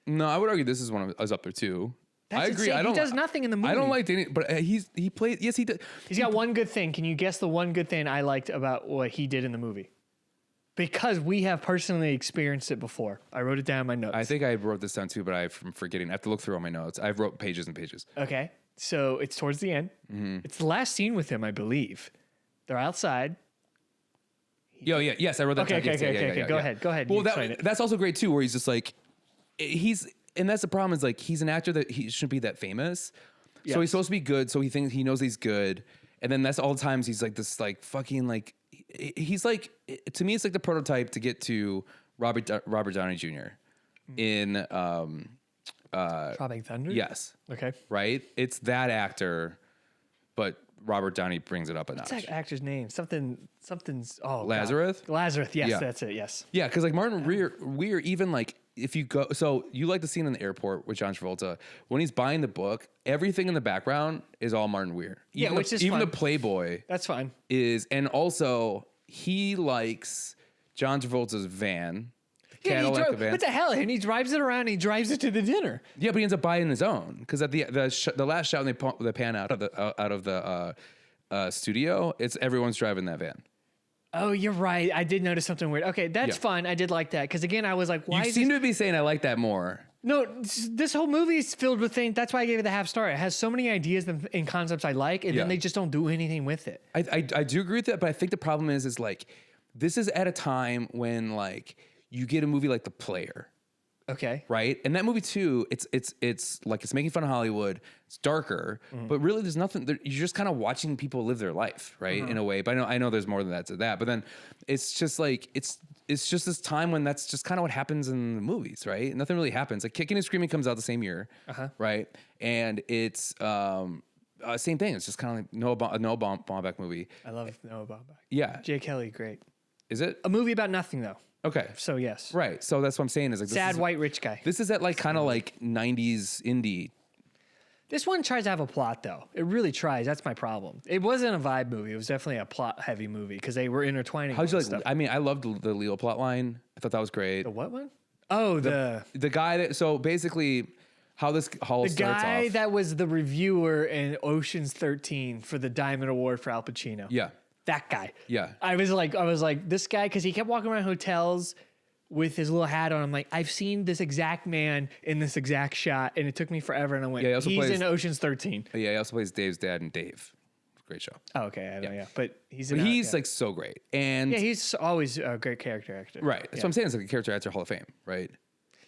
No, I would argue this is one of us up there too. I agree. Insane. He does nothing in the movie. I don't like Danny, but he plays. Yes, he does. He's got one good thing. Can you guess the one good thing I liked about what he did in the movie? Because we have personally experienced it before. I wrote it down in my notes. I think I wrote this down too, but I'm forgetting. I have to look through all my notes. I've wrote pages and pages. Okay, so it's towards the end. Mm-hmm. It's the last scene with him, I believe. They're outside. Yes, I wrote that. Okay. Go ahead. Well, that's also great too, where he's just like, and that's the problem is like he's an actor that he shouldn't be that famous, so he's supposed to be good. So he thinks he knows he's good, and then that's all the times he's like this like fucking like he's like to me it's like the prototype to get to Robert Downey Jr. in Tropic Thunder. Yes. Okay. Right. It's that actor, but Robert Downey brings it up a notch. What's that actor's name? Something's. Oh, Lazarus. God. Lazarus. Yes, that's it. Yes. Yeah, because like Martin Weir, even like if you go, so you like the scene in the airport with John Travolta when he's buying the book. Everything in the background is all Martin Weir. Which is even fun. The Playboy. That's fine. And also he likes John Travolta's van. What the hell? And he drives it around. And he drives it to the dinner. Yeah, but he ends up buying his own because at the last shot when they pan out of the studio, it's everyone's driving that van. Oh, you're right. I did notice something weird. Okay, that's fun. I did like that because again, I was like, why? You seem to be saying I like that more. No, this whole movie is filled with things. That's why I gave it the half star. It has so many ideas and concepts I like, and then they just don't do anything with it. I do agree with that, but I think the problem is like this is at a time when like. You get a movie like The Player. Okay. Right? And that movie too, it's like it's making fun of Hollywood. It's darker, but really there's nothing you're just kind of watching people live their life, right? In a way. But I know there's more than that to that. But then it's just like it's just this time when that's just kind of what happens in the movies, right? Nothing really happens. Like Kicking and Screaming comes out the same year. Right? And it's same thing. It's just kind of like Noah Baumbach movie. I love Noah Baumbach. Yeah. Jay Kelly, great. Is it? A movie about nothing though. Okay. So yes. Right. So that's what I'm saying is like sad white rich guy. This is that like kind of like 90s indie. This one tries to have a plot though. It really tries. That's my problem. It wasn't a vibe movie. It was definitely a plot heavy movie because they were intertwining. How'd you like? Stuff. I mean, I loved the Leo plot line. I thought that was great. The what one? Oh, the guy that. So basically, how this all starts off. The guy that was the reviewer in Ocean's 13 for the Diamond Award for Al Pacino. Yeah. That guy. Yeah. I was like, this guy, because he kept walking around hotels with his little hat on. I'm like, I've seen this exact man in this exact shot, and it took me forever. And I went, he's in Ocean's 13. Yeah, he also plays Dave's dad in Dave. Great show. Oh, okay. I don't know. Yeah. But he's like so great. And yeah, he's always a great character actor. Right. That's what I'm saying. It's like a character actor Hall of Fame, right?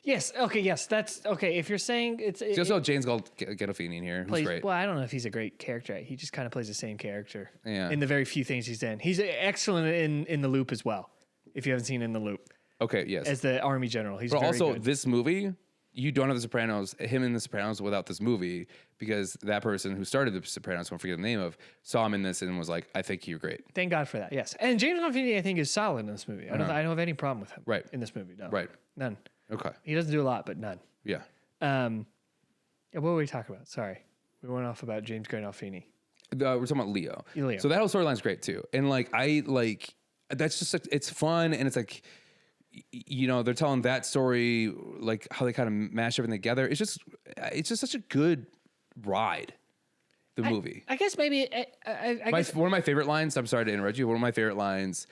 Yes. Okay. Yes. That's okay. If you're saying it's also James Gandolfini in here, who's great. Well, I don't know if he's a great character. He just kind of plays the same character. Yeah. In the very few things he's in, he's excellent in The Loop as well. If you haven't seen In the Loop. Okay. Yes. As the army general, he's. But very also good. this movie, you don't have The Sopranos, him in The Sopranos without this movie, because that person who started The Sopranos, I don't forget the name of, saw him in this and was like, I think you're great. Thank God for that. Yes. And James Gandolfini, I think, is solid in this movie. I don't have any problem with him. Right. In this movie. No. Right. None. Okay. He doesn't do a lot, but none. Yeah. What were we talking about? Sorry. We went off about James Gandolfini. We're talking about Leo. Leo. So that whole storyline's great too. And that's just like, it's fun. And it's like, they're telling that story, like how they kind of mash everything together. It's just such a good ride. The movie. I guess maybe one of my favorite lines. I'm sorry to interrupt you. One of my favorite lines.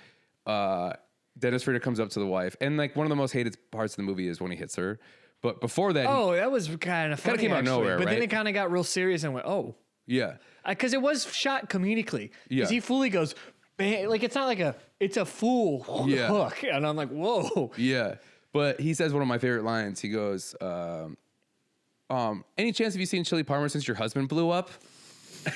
Dennis Farina comes up to the wife, and like one of the most hated parts of the movie is when he hits her. But before that, that was kind of funny. Kind of came out of nowhere, but right? then it kind of got real serious and went, oh, yeah, because it was shot comedically. Yeah, he fully goes, bam, like it's not like it's a full hook, and I'm like, whoa, yeah. But he says one of my favorite lines. He goes, "Any chance have you seen Chili Palmer since your husband blew up?"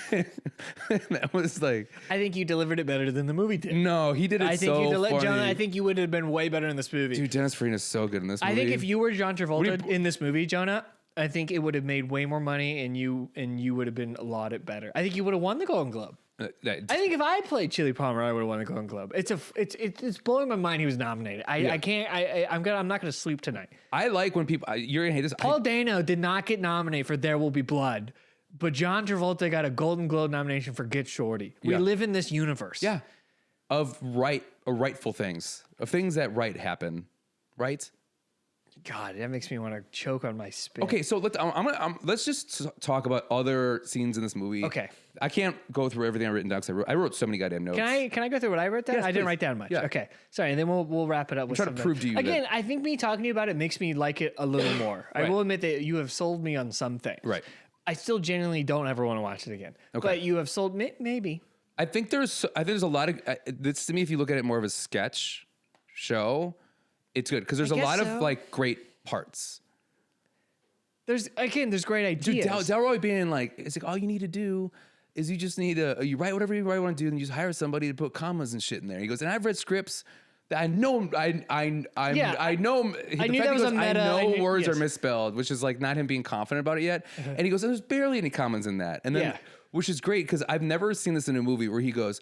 That was like, I think you delivered it better than the movie did. No, he did it. I think so you funny. Jonah. I think you would have been way better in this movie. Dude, Dennis Farina is so good in this movie. I think if you were John Travolta in this movie, Jonah, I think it would have made way more money, and you would have been a lot better. I think you would have won the Golden Globe. I think if I played Chili Palmer, I would have won the Golden Globe. It's blowing my mind he was nominated. I'm not gonna sleep tonight. I like when people you're gonna hate this. Paul Dano did not get nominated for There Will Be Blood. But John Travolta got a Golden Globe nomination for Get Shorty. We live in this universe. Yeah. Of rightful things. Of things that happen. Right? God, that makes me want to choke on my spit. Okay, so let's just talk about other scenes in this movie. Okay. I can't go through everything I've written down because I wrote so many goddamn notes. Can I go through what I wrote down? Yes, I didn't please. write down much. Yeah. Okay. Sorry, and then we'll wrap it up with something. To prove to you again, I think me talking to you about it makes me like it a little more. Right. I will admit that you have sold me on some things. Right. I still genuinely don't ever want to watch it again. Okay. But you have sold me, maybe. I think there's a lot of this to me. If you look at it more of a sketch show, it's good because there's a lot of like great parts. There's great ideas. Dude, Delroy being like, it's like all you need to do is you just need you write whatever you want to do, and you just hire somebody to put commas and shit in there. He goes, and I've read scripts that I know. I know. I knew that was a meta. I know words are misspelled, which is like not him being confident about it yet. And he goes, there's barely any commas in that, and then which is great because I've never seen this in a movie where he goes,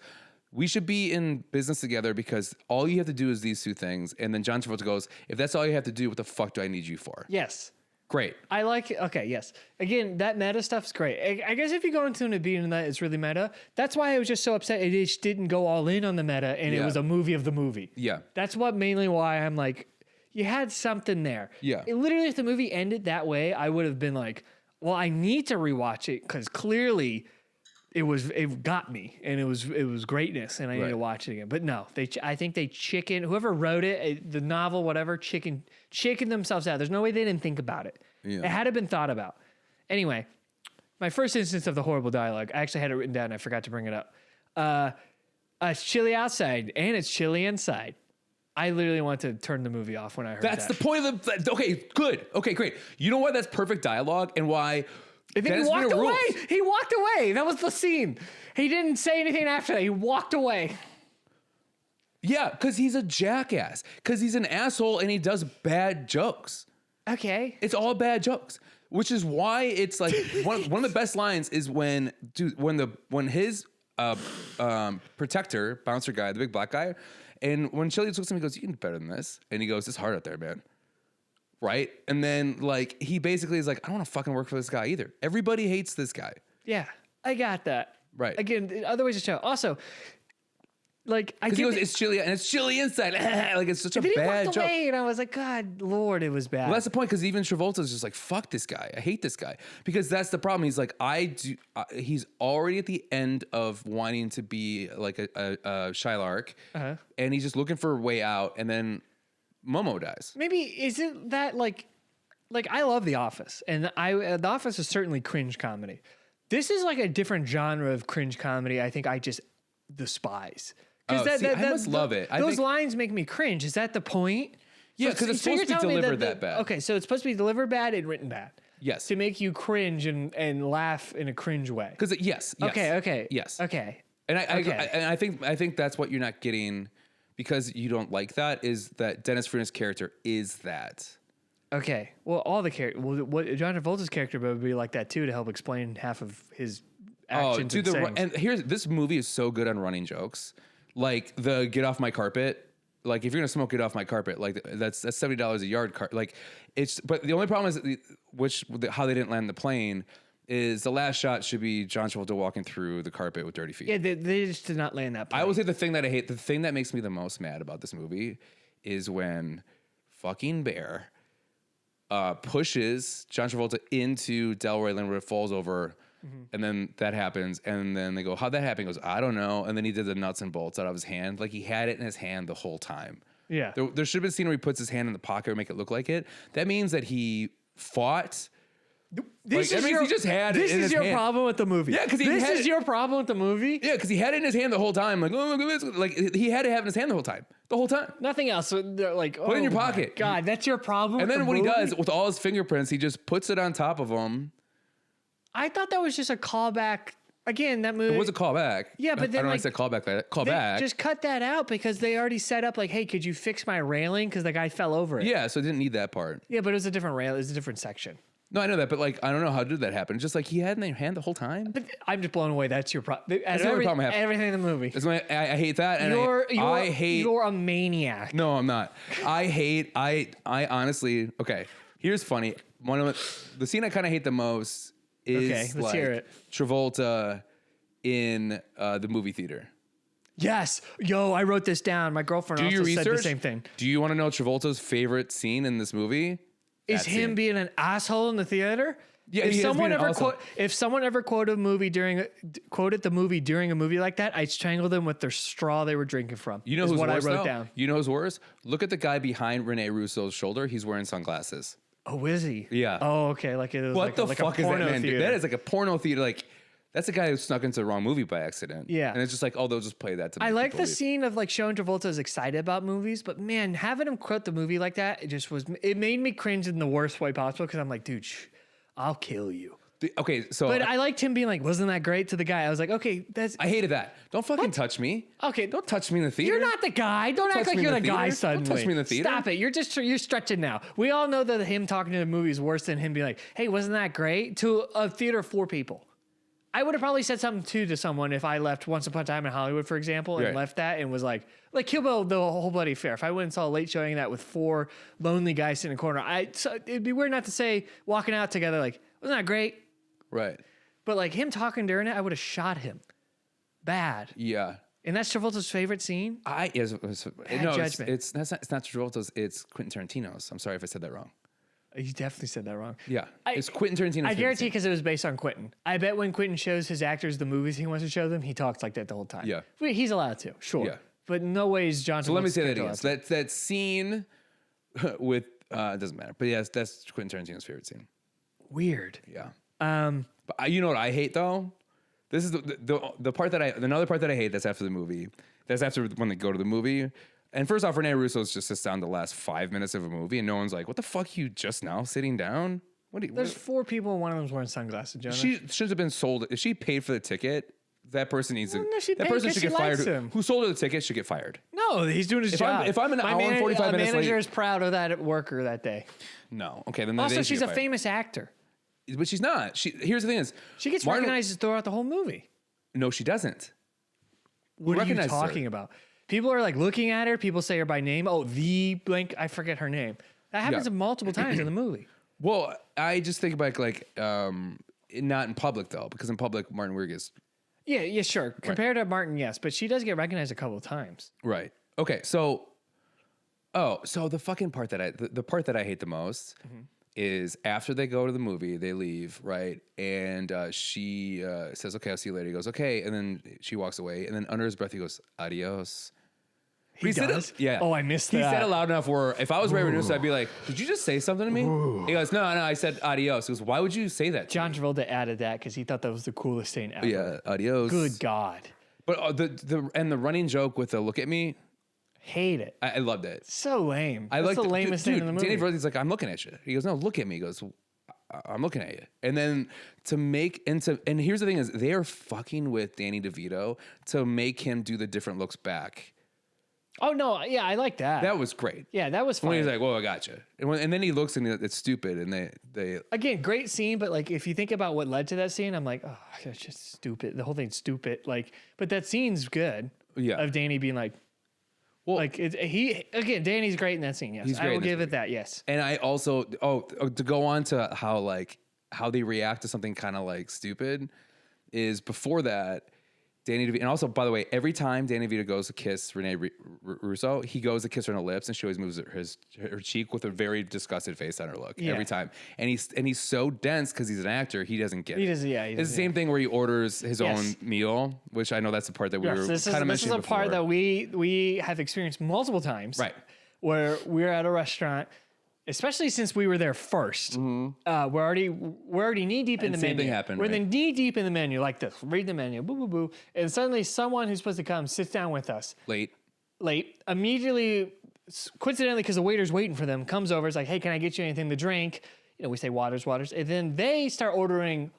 we should be in business together because all you have to do is these two things. And then John Travolta goes, if that's all you have to do, what the fuck do I need you for? Yes. Great. I like it. Okay, yes. Again, that meta stuff's great. I guess if you go into it being that it's really meta, that's why I was just so upset it just didn't go all in on the meta and it was a movie of the movie. Yeah. That's mainly why I'm like, you had something there. Yeah. Literally, if the movie ended that way, I would have been like, well, I need to rewatch it because clearly it got me and it was greatness and I need to watch it again. But no, I think whoever wrote it, the novel, whatever, chicken themselves out. There's no way they didn't think about it. Yeah. It had to have been thought about. Anyway, my first instance of the horrible dialogue, I actually had it written down and I forgot to bring it up. It's chilly outside and it's chilly inside. I literally want to turn the movie off when I heard that. That's the point of the... Okay, good. Okay, great. You know why that's perfect dialogue and why... And then he walked away. He walked away. That was the scene. He didn't say anything after that. He walked away. Yeah, because he's a jackass. Because he's an asshole and he does bad jokes. Okay. It's all bad jokes. Which is why it's like one of the best lines is when his protector, bouncer guy, the big black guy, and when Chili looks at him, he goes, "You can do better than this." And he goes, "It's hard out there, man." Right? And then like he basically is like, I don't want to fucking work for this guy either. Everybody hates this guy. Yeah, I got that. Right. Again, other ways to show. Also, like I he goes, it's chilly and it's chilly inside. Like it's such a bad joke. Away, and I was like, God, Lord, it was bad. Well, that's the point because even Travolta's just like, fuck this guy. I hate this guy because that's the problem. He's like, he's already at the end of wanting to be like a Shylark, and he's just looking for a way out, and then Momo dies. Maybe isn't that like I love The Office, and The Office is certainly cringe comedy. This is like a different genre of cringe comedy. I think I just despise. Because I must love it. Those lines make me cringe. Is that the point? Yeah, because it's supposed to be delivered that bad. Okay, so it's supposed to be delivered bad and written bad. Yes. To make you cringe and laugh in a cringe way. Because yes. Okay. Yes. Okay. And I think that's what you're not getting because you don't like that is that Dennis Farina's character is that. Okay. Well, all the character. Well, what John Travolta's character would be like that too to help explain half of his actions. And here's this movie is so good on running jokes, like the "get off my carpet." Like if you're gonna smoke, get off my carpet. Like that's $70 a yard. Like it's. But the only problem is how they didn't land the plane is the last shot should be John Travolta walking through the carpet with dirty feet. Yeah, they just did not land that plane. I would say the thing that I hate, the thing that makes me the most mad about this movie, is when fucking Bear pushes John Travolta into Delroy Lindo where it falls over. And then that happens, and then they go, "How'd that happen?" He goes, "I don't know." And then he did the nuts and bolts out of his hand, like he had it in his hand the whole time. Yeah, there should have been a scene where he puts his hand in the pocket or make it look like it. That means that he fought. This he just had it in his hand. Problem with the movie. Yeah, because this is your problem with the movie. Yeah, because he had it in his hand the whole time. Like, oh my goodness, like he had to have it in his hand the whole time. The whole time. Nothing else. So they're like, put it in your pocket. God, that's your problem. And then what he does with all his fingerprints, he just puts it on top of him. I thought that was just a callback. Again, that movie. It was a callback. Yeah, but then I don't know if I said callback. Callback. Just cut that out because they already set up like, hey, could you fix my railing? Because the guy fell over it. Yeah, so it didn't need that part. Yeah, but it was a different rail. It was a different section. No, I know that, but like, I don't know how did that happen. Just like he had it in their hand the whole time. But I'm just blown away. That's your problem. That's the only problem I have. Everything in the movie. That's why I hate that. And I hate. You're a maniac. No, I'm not. I honestly. Okay, here's funny. One of the scene I kind of hate the most is let's hear it. Travolta in the movie theater. Yes. Yo, I wrote this down. My girlfriend also said the same thing. Do you want to know Travolta's favorite scene in this movie? Is him being an asshole in the theater? Yeah, if someone ever quoted the movie during a movie like that, I'd strangle them with their straw they were drinking from. You know who's worse, down. You know who's worse? Look at the guy behind Rene Russo's shoulder. He's wearing sunglasses. Oh, is he? Yeah. Oh, okay. Like it was what the fuck is that man? Dude, that is like a porno theater. Like that's a guy who snuck into the wrong movie by accident. Yeah. And it's just like, oh, they'll just play that to me. I like the scene of like showing Travolta is excited about movies, but man, having him quote the movie like that, it made me cringe in the worst way possible because I'm like, dude, I'll kill you. Okay, so but I liked him being like, wasn't that great to the guy? I was like, okay, I hated that. Don't fucking touch me. Okay, don't touch me in the theater. You're not the guy. Don't act like you're the guy suddenly. Don't touch me in the theater. Stop it. You're stretching now. We all know that him talking to the movie is worse than him being like, hey, wasn't that great? To a theater of 4 people. I would have probably said something to someone if I left Once Upon a Time in Hollywood, for example, and left that and was like Kill Bill, the whole bloody affair. If I went and saw a late showing of that with 4 lonely guys sitting in a corner, it'd be weird not to say walking out together like, wasn't that great? Right. But like him talking during it, I would have shot him. Bad. Yeah. And that's Travolta's favorite scene? Judgment. It's not Travolta's, it's Quentin Tarantino's. I'm sorry if I said that wrong. You definitely said that wrong. Yeah. It's Quentin Tarantino's. I guarantee because it was based on Quentin. I bet when Quentin shows his actors the movies he wants to show them, he talks like that the whole time. Yeah. He's allowed to, sure. Yeah. But no way is John Travolta. So let me say that again. So that scene with, it doesn't matter. But yes, that's Quentin Tarantino's favorite scene. Weird. Yeah. But you know what I hate though? This is the part that another part that I hate that's after the movie. That's after when they go to the movie. And first off, Rene Russo just sits down the last 5 minutes of a movie and no one's like, what the fuck you just now sitting down? There's 4 people and one of them's wearing sunglasses, Jonah. She should have been sold. If she paid for the ticket, that person needs to. That person should get fired. Him. Who sold her the ticket should get fired. No, he's doing his job. If I'm an hour and 45 minutes late. My manager is proud of that worker that day. No. Okay. Then also, she's a famous actor. But she's not. Here's the thing is. She gets recognized throughout the whole movie. No, she doesn't. What are you talking about? People are like looking at her. People say her by name. Oh, the blank. I forget her name. That happens multiple times in the movie. Well, I just think about like not in public though, because in public Martin Weir gets. Yeah, sure. Compared to Martin, yes, but she does get recognized a couple of times. Right. Okay. So the fucking part the part that I hate the most is after they go to the movie, they leave, right? And she says, okay, I'll see you later. He goes, okay. And then she walks away. And then under his breath, he goes, adios. He does? Yeah. Oh, I missed that. He said it loud enough where if I was Ray Russo, I'd be like, did you just say something to me? He goes, no, I said adios. He goes, why would you say that? John Travolta added that because he thought that was the coolest thing ever. Yeah, adios. Good God. But the running joke with the look at me, hate it. I loved it. So lame. I That's like the lamest thing in the movie. Danny DeVito's like, I'm looking at you. He goes, no, look at me. He goes, I'm looking at you. And then and here's the thing is they are fucking with Danny DeVito to make him do the different looks back. Oh no, yeah, I like that. That was great. Yeah, that was fun. When he's like, "Whoa, I got you," and then he looks and it's stupid, and they again, great scene, but like if you think about what led to that scene, I'm like, oh, that's just stupid. The whole thing's stupid. Like, but that scene's good. Yeah. Of Danny being like, well, like Danny's great in that scene. Yes, I will give it that. Yes. And I also to go on to how they react to something kind of like stupid is before that. Danny DeVito, and also, by the way, every time Danny DeVito goes to kiss Rene Russo, he goes to kiss her on the lips, and she always moves her cheek with a very disgusted face on her look every time. And he's so dense because he's an actor, he doesn't get it. He doesn't. It's the same thing where he orders his own meal, which I know that's the part that we were kind of mentioning. This is a part that we have experienced multiple times, right? Where we're at a restaurant. Especially since we were there first, we're already knee deep in the menu. Same thing happened. We're then knee deep in the menu, like this. Read the menu, boo boo boo, and suddenly someone who's supposed to come sits down with us. Late. Immediately, coincidentally, because the waiter's waiting for them, comes over. Is like, hey, can I get you anything to drink? We say waters, and then they start ordering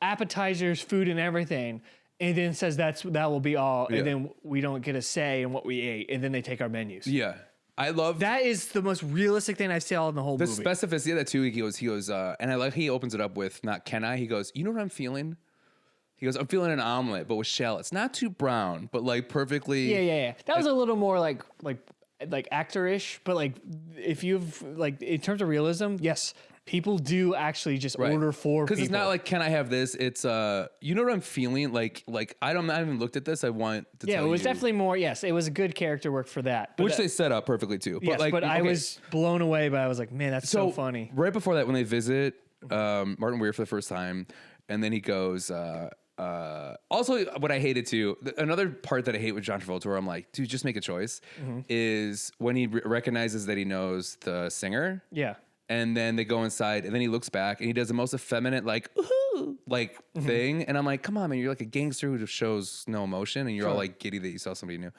appetizers, food, and everything. And then says that will be all, and then we don't get a say in what we ate, and then they take our menus. Yeah. I love that is the most realistic thing I've seen in the whole movie. The specificity of that too. He goes, and I like he opens it up with not can I? He goes, you know what I'm feeling? He goes, I'm feeling an omelet, but with shallots, not too brown, but like perfectly. Yeah. That was a little more like actor-ish, but like if you've like in terms of realism, yes. People do actually just order for people. Because it's not like, can I have this? It's, you know what I'm feeling? Like I haven't even looked at this. I want to tell you. Yeah, it was definitely more, yes. It was a good character work for that. Which they set up perfectly too. Yes, but I was blown away, but I was like, man, that's so funny. Right before that, when they visit Martin Weir for the first time, and then he goes, also what I hated too, another part that I hate with John Travolta where I'm like, dude, just make a choice, is when he recognizes that he knows the singer. Yeah. And then they go inside, and then he looks back, and he does the most effeminate, like, ooh, like thing. And I'm like, come on, man, you're like a gangster who just shows no emotion, and you're all like giddy that you saw somebody new.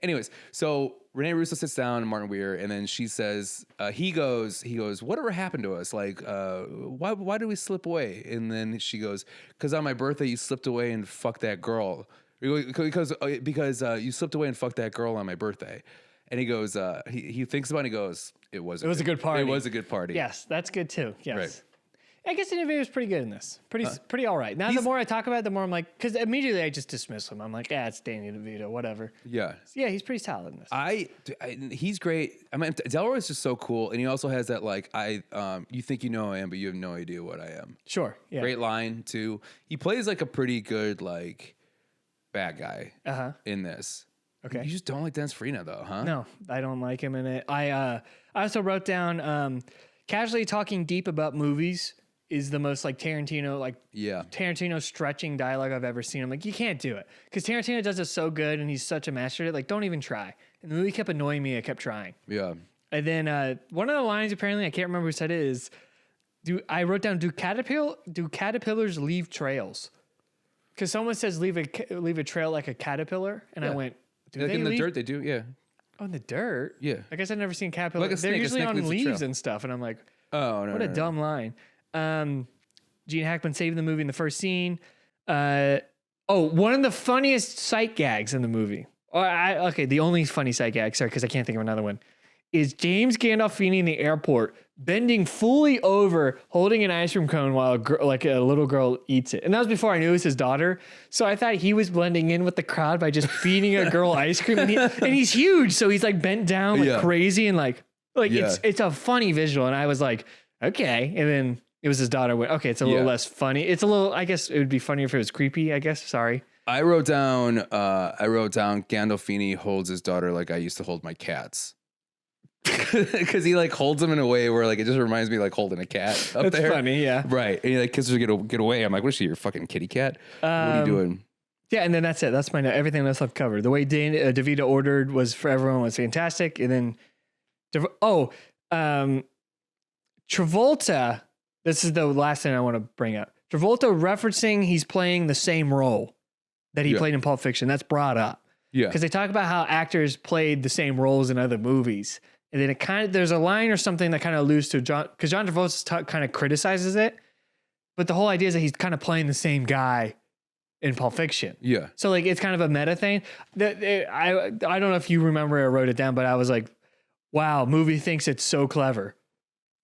Anyways, so Rene Russo sits down, Martin Weir, and then she says, he goes, whatever happened to us? Like, why did we slip away? And then she goes, because on my birthday you slipped away and fucked that girl. Because you slipped away and fucked that girl on my birthday. And he goes, he thinks about it and he goes, it was a good party. It was a good party. Yes, that's good too. Yes. Right. I guess the interview was pretty good in this. Pretty all right. Now, the more I talk about it, the more I'm like, because immediately I just dismiss him. I'm like, it's Danny DeVito, whatever. Yeah. Yeah, he's pretty solid in this. He's great. I mean, Delroy is just so cool. And he also has that, like, you think you know who I am, but you have no idea what I am. Sure. Yeah. Great line, too. He plays, like, a pretty good, like, bad guy in this. Okay. You just don't like Dennis Farina, though, huh? No, I don't like him in it. I also wrote down casually talking deep about movies is the most like Tarantino, Tarantino stretching dialogue I've ever seen. I'm like, you can't do it. Because Tarantino does it so good and he's such a master at it. Like, don't even try. And the movie kept annoying me. I kept trying. Yeah. And then one of the lines, apparently, I can't remember who said it, is, I wrote down, do caterpillars leave trails? Because someone says leave a trail like a caterpillar. And I went, like in the dirt, they do, yeah. Oh, in the dirt? Yeah. I guess I've never seen caterpillars. Like They're usually on leaves and stuff. And I'm like, oh, no. What a dumb line. Gene Hackman saved the movie in the first scene. One of the funniest sight gags in the movie. The only funny sight gag, sorry, because I can't think of another one, is James Gandolfini in the airport bending fully over, holding an ice cream cone while a little girl eats it. And that was before I knew it was his daughter. So I thought he was blending in with the crowd by just feeding a girl ice cream. And he's huge, so he's like bent down crazy and it's a funny visual. And I was like, okay. And then it was his daughter. Okay, it's a little less funny. It's a little. I guess it would be funnier if it was creepy. I guess. Sorry. I wrote down Gandolfini holds his daughter like I used to hold my cats. Because he like holds them in a way where like it just reminds me like holding a cat up there. That's funny, yeah. Right. And he like kisses her get away. I'm like, what is she, your fucking kitty cat? What are you doing? Yeah, and then that's it. That's my note. Everything else I've covered. The way DeVito ordered was for everyone was fantastic. And then, Travolta. This is the last thing I want to bring up. Travolta referencing he's playing the same role that he played in Pulp Fiction. That's brought up. Yeah. Because they talk about how actors played the same roles in other movies. And then there's a line or something that kind of alludes to John, because John Travolta kind of criticizes it. But the whole idea is that he's kind of playing the same guy in Pulp Fiction. Yeah. So like it's kind of a meta thing. I don't know if you remember or wrote it down, but I was like, wow, movie thinks it's so clever.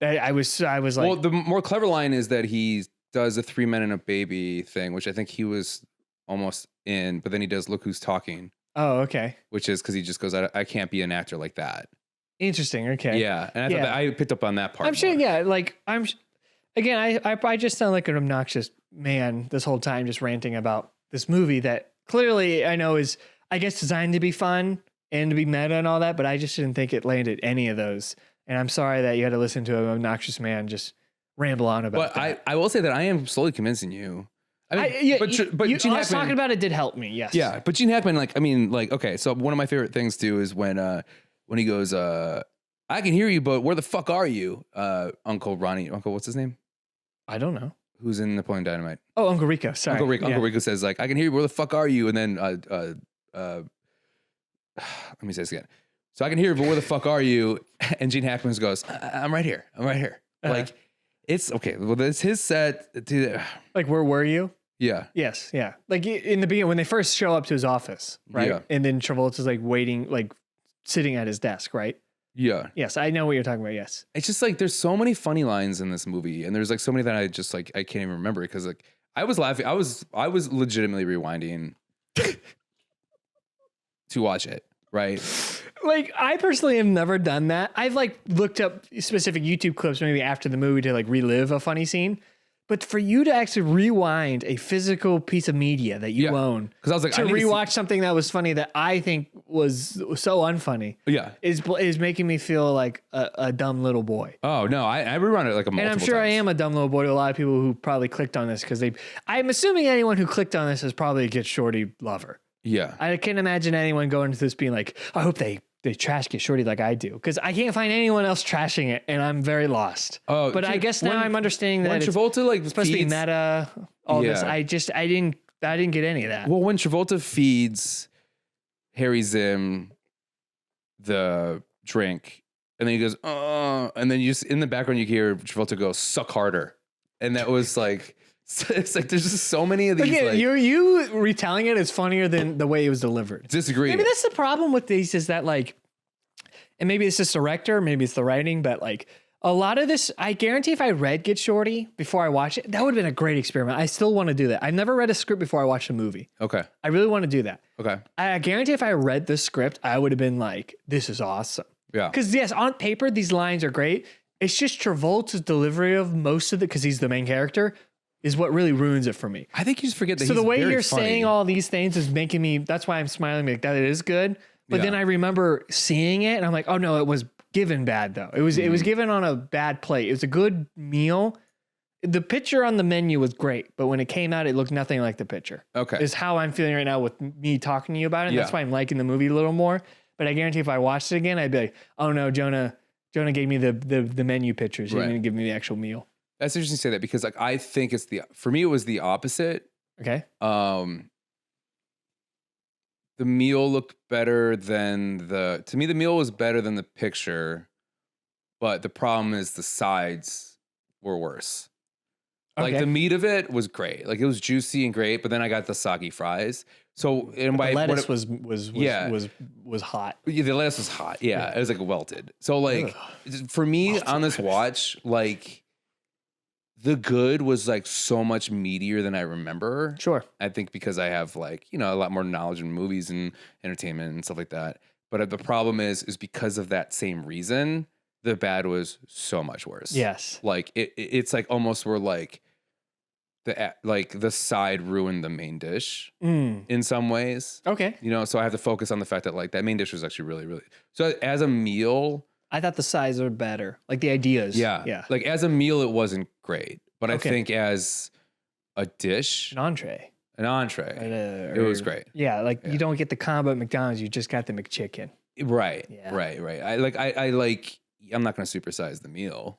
I was like, well, the more clever line is that he does a 3 Men and a Baby thing, which I think he was almost in, but then he does Look Who's Talking. Oh, okay. Which is because he just goes, I can't be an actor like that. Interesting. Okay. Yeah. And I thought that I picked up on that part. I'm sure. More. Yeah. Like I just sound like an obnoxious man this whole time, just ranting about this movie that clearly I know is, I guess, designed to be fun and to be meta and all that, but I just didn't think it landed any of those. And I'm sorry that you had to listen to an obnoxious man just ramble on about that. I will say that I am slowly convincing you. I mean, but Gene Hackman, us talking about it did help me. Yes. Yeah. But Gene Hackman, okay. So one of my favorite things too is when he goes, I can hear you, but where the fuck are you? Uncle, what's his name? I don't know. Who's in Napoleon Dynamite? Oh, Uncle Rico. Sorry. Uncle Rico says like, I can hear you. Where the fuck are you? And then, let me say this again. So I can hear you, but where the fuck are you? And Gene Hackman goes, I'm right here. I'm right here. Like, it's okay. Well, it's his set. Like, where were you? Yeah. Yes. Yeah. Like in the beginning, when they first show up to his office, right? Yeah. And then Travolta's like waiting, like sitting at his desk, right? Yeah. Yes, I know what you're talking about. Yes. It's just like there's so many funny lines in this movie, and there's like so many that I just like I can't even remember because like I was laughing. I was legitimately rewinding to watch it. Right. Like I personally have never done that. I've like looked up specific YouTube clips maybe after the movie to like relive a funny scene. But for you to actually rewind a physical piece of media that you own, because I was like, to rewatch something that was funny that I think was so unfunny, is making me feel like a dumb little boy. Oh no, I rewound it like a multiple and I'm sure times. I am a dumb little boy to a lot of people who probably clicked on this because I'm assuming anyone who clicked on this is probably a Get Shorty lover. Yeah, I can't imagine anyone going to this being like, I hope they trash Get Shorty like I do, because I can't find anyone else trashing it, and I'm very lost. Oh, but I guess now I'm understanding that it's Travolta like supposed to be meta. All this, I didn't get any of that. Well, when Travolta feeds Harry Zim the drink, and then he goes, and then you just in the background you hear Travolta go, "Suck harder," and that was like. It's like there's just so many of these. Yeah, you retelling it is funnier than the way it was delivered. Disagree. Maybe that's the problem with these is that like, and maybe it's just the director, maybe it's the writing, but like a lot of this, I guarantee if I read Get Shorty before I watch it, that would have been a great experiment. I still want to do that. I've never read a script before I watched a movie. Okay. I really want to do that. Okay. I guarantee if I read the script, I would have been like, this is awesome. Yeah. Because yes, on paper, these lines are great. It's just Travolta's delivery of most of it, because he's the main character, is what really ruins it for me. I think you just forget that so he's the way very you're funny. saying all these things is making me, that's why I'm smiling like that. It is good. But then I remember seeing it and I'm like, oh no, it was given bad though. It was given on a bad plate. It was a good meal. The picture on the menu was great, but when it came out, it looked nothing like the picture. Okay. Is how I'm feeling right now with me talking to you about it. And that's why I'm liking the movie a little more. But I guarantee if I watched it again, I'd be like, oh no, Jonah gave me the menu pictures. He didn't give me the actual meal. That's interesting to say that because like I think for me it was the opposite. Okay. The meal looked better than to me the meal was better than the picture, but the problem is the sides were worse. Okay. Like the meat of it was great. Like it was juicy and great, but then I got the soggy fries. So the lettuce was hot. Yeah, the lettuce was hot. Yeah. It was like welted. So like for me on this watch, like the good was like so much meatier than I remember. Sure. I think because I have like, a lot more knowledge in movies and entertainment and stuff like that. But the problem is because of that same reason, the bad was so much worse. Yes. Like it's like almost where like the side ruined the main dish in some ways. Okay. So I have to focus on the fact that like that main dish was actually really, really, so as a meal, I thought the sides were better. Like the ideas. Yeah. Yeah. Like as a meal, it wasn't great. But I think as a dish. An entree. An entree. It was great. Yeah, like you don't get the combo at McDonald's, you just got the McChicken. Right. Yeah. Right. I'm not going to supersize the meal.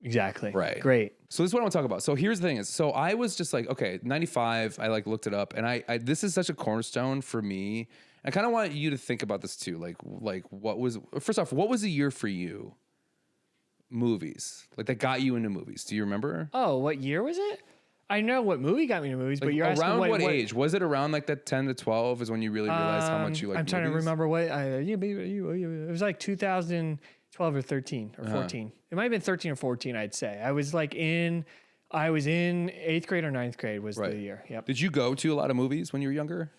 Exactly. Right. Great. So this is what I want to talk about. So here's the thing is, so I was just like, okay, 95, I like looked it up and I this is such a cornerstone for me. I kind of want you to think about this too. Like first off, what was the year for you? Movies. Like that got you into movies. Do you remember? Oh, what year was it? I know what movie got me into movies, but you're around asking what age? Was it around like that 10 to 12 is when you really realized how much you like I'm trying to remember what it was like 2012 or 13 or 14. It might have been 13 or 14, I'd say. I was in 8th grade or 9th grade was the year. Yep. Did you go to a lot of movies when you were younger?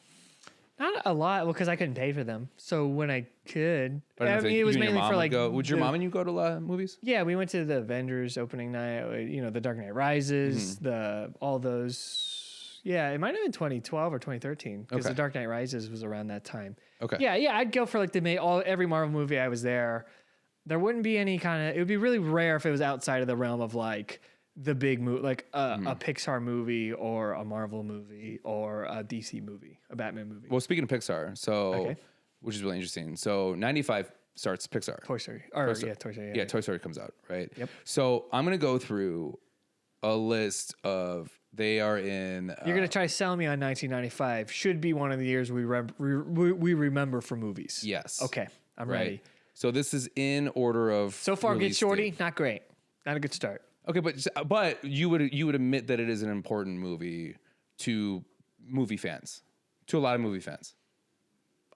Not a lot, because I couldn't pay for them. So when I could, I mean, it was mainly for like. Would your mom and you go to a lot of movies? Yeah, we went to the Avengers opening night. The Dark Knight Rises, all those. Yeah, it might have been 2012 or 2013 because the Dark Knight Rises was around that time. Okay. Yeah, I'd go for like every Marvel movie. I was there. There wouldn't be any kind of. It would be really rare if it was outside of the realm of like the big movie, like a Pixar movie or a Marvel movie or a DC movie, a Batman movie. Well, speaking of Pixar, which is really interesting. So 95 starts Pixar. Toy Story. Toy Story. Yeah, Toy Story comes out, right? Yep. So I'm going to go through a list of, they are in... You're going to try to sell me on 1995. Should be one of the years we remember for movies. Yes. Okay, I'm ready. So this is in order of... So far, Get Shorty, not great. Not a good start. Okay, but you would admit that it is an important movie to movie fans, to a lot of movie fans.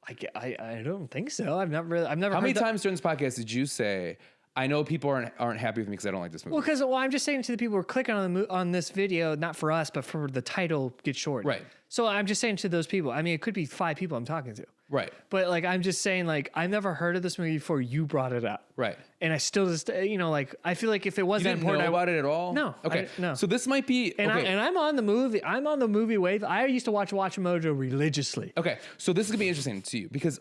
I don't think so. I've never. How many times during this podcast did you say, "I know people aren't happy with me because I don't like this movie"? Well, I'm just saying to the people who are clicking on this video, not for us, but for the title, Get Shorty. Right. So I'm just saying to those people. I mean, it could be 5 people I'm talking to. Right. But like, I'm just saying, like, I've never heard of this movie before you brought it up. Right. And I still just, like, I feel like if it wasn't you didn't know about it at all? No. Okay. No. So this might be. And I'm on the movie. I'm on the movie wave. I used to watch Mojo religiously. Okay. So this is gonna be interesting to you because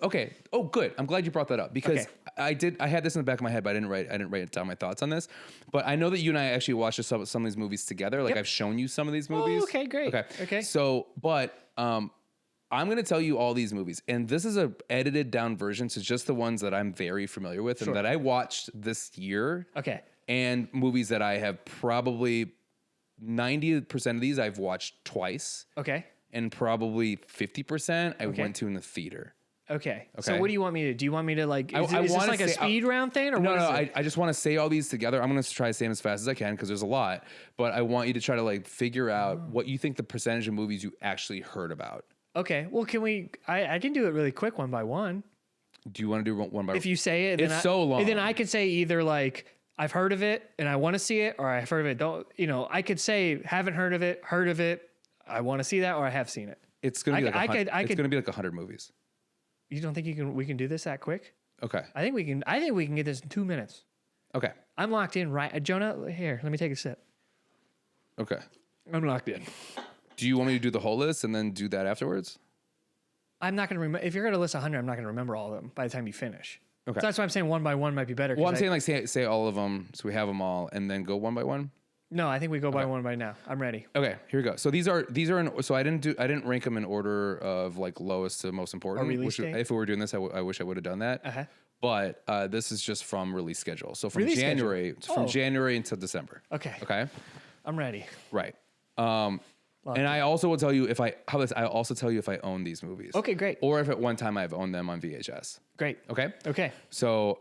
Oh, good. I'm glad you brought that up because I had this in the back of my head, but I didn't write down my thoughts on this. But I know that you and I actually watched some of these movies together. Like I've shown you some of these movies. Oh, okay. Great. Okay. So, but I'm going to tell you all these movies, and this is a edited down version, so just the ones that I'm very familiar with and that I watched this year. Okay. And movies that I have probably 90% of these I've watched twice. Okay. And probably 50% I went to in the theater. Okay. So what do you want me to do? Do you want me to like, is this like a speed round thing or no, what is it? I just want to say all these together. I'm going to try to say them as fast as I can because there's a lot, but I want you to try to like figure out what you think the percentage of movies you actually heard about. Okay. Well, can we? I can do it really quick, one by one. Do you want to do one by one? If you say it, it's so long. And then I could say either like I've heard of it and I want to see it, or I've heard of it. Don't I could say haven't heard of it, I want to see that, or I have seen it. It's gonna be it's gonna be like 100 movies. You don't think we can do this that quick? Okay. I think we can get this in 2 minutes. Okay. I'm locked in. Right, Jonah. Here, let me take a sip. Okay. I'm locked in. Do you want me to do the whole list and then do that afterwards? I'm not going to remember. If you're going to list 100, I'm not going to remember all of them by the time you finish. Okay. So that's why I'm saying one by one might be better. Well, I'm saying like say all of them so we have them all and then go one by one. No, I think we go by one by now. I'm ready. Okay, here we go. So these are in. So I didn't rank them in order of like lowest to most important. If we were doing this, I wish I would have done that. Uh-huh. But this is just from release schedule. So from release January January until December. Okay. Okay. I'm ready. Right. And I also will tell you I also tell you if I own these movies. Okay, great. Or if at one time I've owned them on VHS. Great. Okay. Okay. So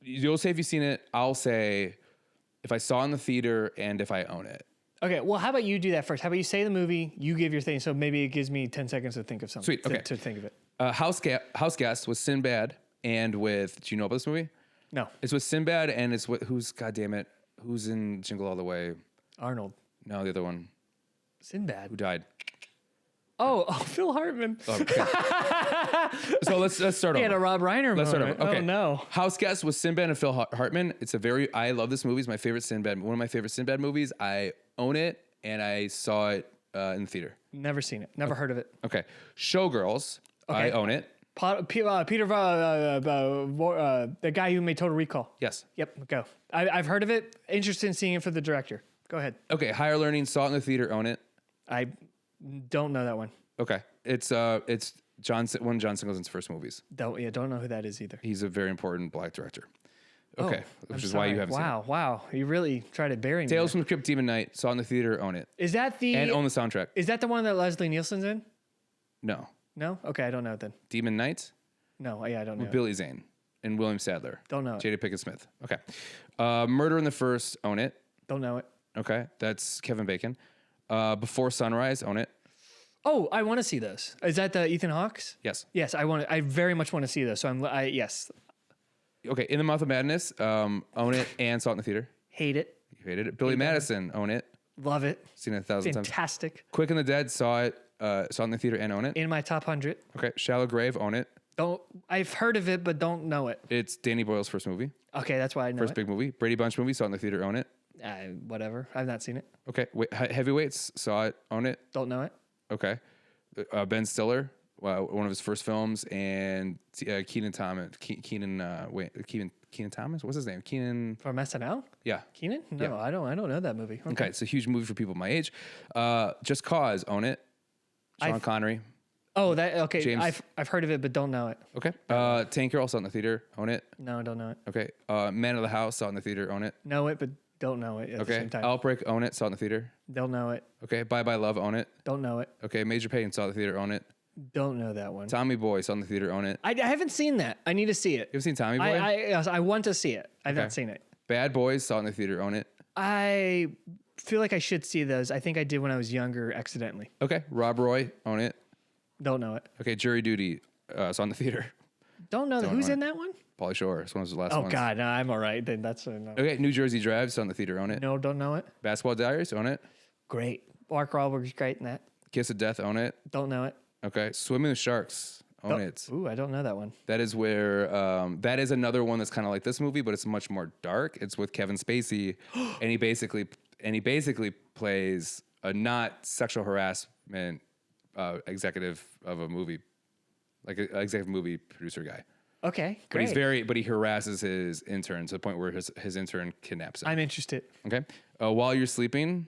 you'll say if you've seen it. I'll say if I saw it in the theater and if I own it. Okay. Well, how about you do that first? How about you say the movie, you give your thing, so maybe it gives me 10 seconds to think of something. Sweet. Okay. To think of it. House Guest with Sinbad and with. Do you know about this movie? No. It's with Sinbad and it's with who's in Jingle All the Way? Arnold. No, the other one. Sinbad. Who died? Oh, Phil Hartman. Oh, okay. So let's start over. He had a Rob Reiner Let's moment. start over. Okay. Oh, no. House Guest with Sinbad and Phil Hartman. I love this movie. It's my favorite Sinbad. One of my favorite Sinbad movies. I own it and I saw it in the theater. Never seen it. Never heard of it. Okay. Showgirls. Okay. I own it. Peter, the guy who made Total Recall. Yes. Yep. Go. I've heard of it. Interested in seeing it for the director. Go ahead. Okay. Higher Learning. Saw it in the theater. Own it. I don't know that one. Okay. It's one of John Singleton's first movies. Don't know who that is either. He's a very important black director. Okay. Oh, Which is why you haven't seen it. Wow. You really tried to bury me. Tales from the Crypt, Demon Knight, saw it in the theater, own it. Is that And own the soundtrack. Is that the one that Leslie Nielsen's in? No. No? Okay, I don't know it then. Demon Knight No, yeah, I don't know. with Billy Zane and William Sadler. Don't know it. Jada Pinkett Smith. Okay. Murder in the First, own it. Don't know it. Okay. That's Kevin Bacon. Before Sunrise, own it. Oh, I want to see those. Is that the Ethan Hawke's? Yes. Yes, I very much want to see those. So yes. Okay. In the Mouth of Madness, own it and saw it in the theater. Hate it. You hated it. Billy Madison, own it. Love it. Seen it 1,000 times. Fantastic. Quick and the Dead, saw it in the theater and own it. In my top 100. Okay. Shallow Grave, own it. I've heard of it, but don't know it. It's Danny Boyle's first movie. Okay, that's why I know First it. big movie. Brady Bunch movie, saw it in the theater, own it. Whatever. I've not seen it. Okay. Heavyweights, saw it, own it. Don't know it. Okay. Ben Stiller, one of his first films, and Keenan Thomas. Keenan Thomas? What's his name? Keenan. From SNL? Yeah. Keenan? No, Yeah. I don't know that movie. Okay. It's a huge movie for people my age. Just Cause, own it. Sean Connery. Oh, that okay. James- I've heard of it, but don't know it. Okay. Tank Girl, saw it in the theater, own it. No, don't know it. Okay. Man of the House, saw it in the theater, own it. Know it, but don't know it at the Okay. same time. Outbreak, own it, saw it in the theater. Don't know it. Okay. Bye Bye Love, own it. Don't know it. Okay. Major Payne, saw it in the theater, own it. Don't know that one. Tommy Boy, saw it in the theater, own it. I haven't seen that. I need to see it. You ever seen Tommy Boy? Yes, I want to see it. I've Okay. not seen it. Bad Boys, saw it in the theater, own it. I feel like I should see those. I think I did when I was younger accidentally. Okay. Rob Roy, own it. Don't know it. Okay. Jury Duty, saw in the theater. Don't know. Who's know in that one? Pauly Shore, it's one of his last Oh, ones. God. No, I'm all right. Then that's no. Okay. New Jersey Drive, saw in the theater, own it. No, don't know it. Basketball Diaries, own it. Great. Mark Wahlberg's great in that. Kiss of Death, own it. Don't know it. Okay. Swimming with Sharks, own it. Ooh, I don't know that one. That is where that is another one that's kind of like this movie, but it's much more dark. It's with Kevin Spacey, and he basically plays a not sexual harassment executive of a movie, like an executive movie producer guy. Okay, But great. he harasses his intern to the point where his intern kidnaps him. I'm interested. Okay. While You're Sleeping,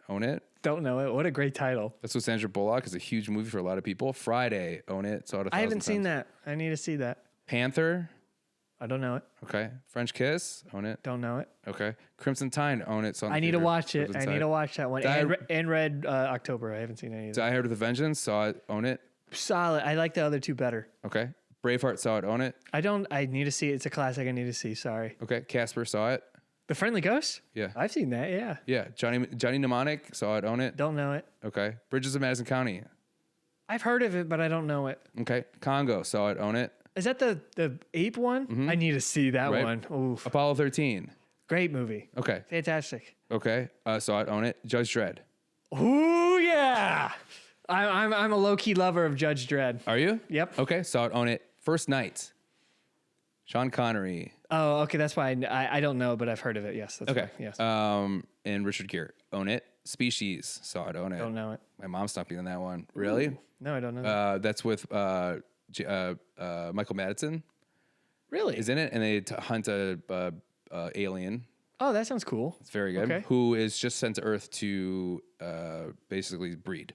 own it. Don't know it. What a great title. That's with Sandra Bullock. It's a huge movie for a lot of people. Friday, own it. Saw it 1,000 I haven't seen times. that. I need to see that. Panther, I don't know it. okay. French Kiss, own it. Don't know it. Okay. Crimson Tide, own it. Saw it in the I need to theater. watch it. Crimson I Tide. need to watch that one. And Red October. I haven't seen any of that. Die Hard with a Vengeance, saw it, own it. Solid. I like the other two better. Okay. Braveheart, saw it, own it. I need to see it. It's a classic. I need to see. Sorry. Okay. Casper, saw it. The Friendly Ghost? Yeah. I've seen that. Yeah. Yeah. Johnny Mnemonic, saw it, own it. Don't know it. Okay. Bridges of Madison County. I've heard of it, but I don't know it. Okay. Congo, saw it, own it. Is that the ape one? I need to see that Right. one. Oof. Apollo 13. Great movie. Okay. Fantastic. Okay. Saw it, own it. Judge Dredd. Ooh, yeah. I'm a low key lover of Judge Dredd. Are you? Yep. Okay. Saw it, own it. First Night. Sean Connery. Oh, okay. That's why I don't know, but I've heard of it. Yes. That's Okay. why, yes. And Richard Gere. Own it. Species. Saw it, own it. Don't know it. My mom's not being in that one. Really? No, I don't know. That. That's with Michael Madsen Really? is in it, and they hunt a alien. Oh, that sounds cool. It's very good. Okay. Who is just sent to Earth to basically breed.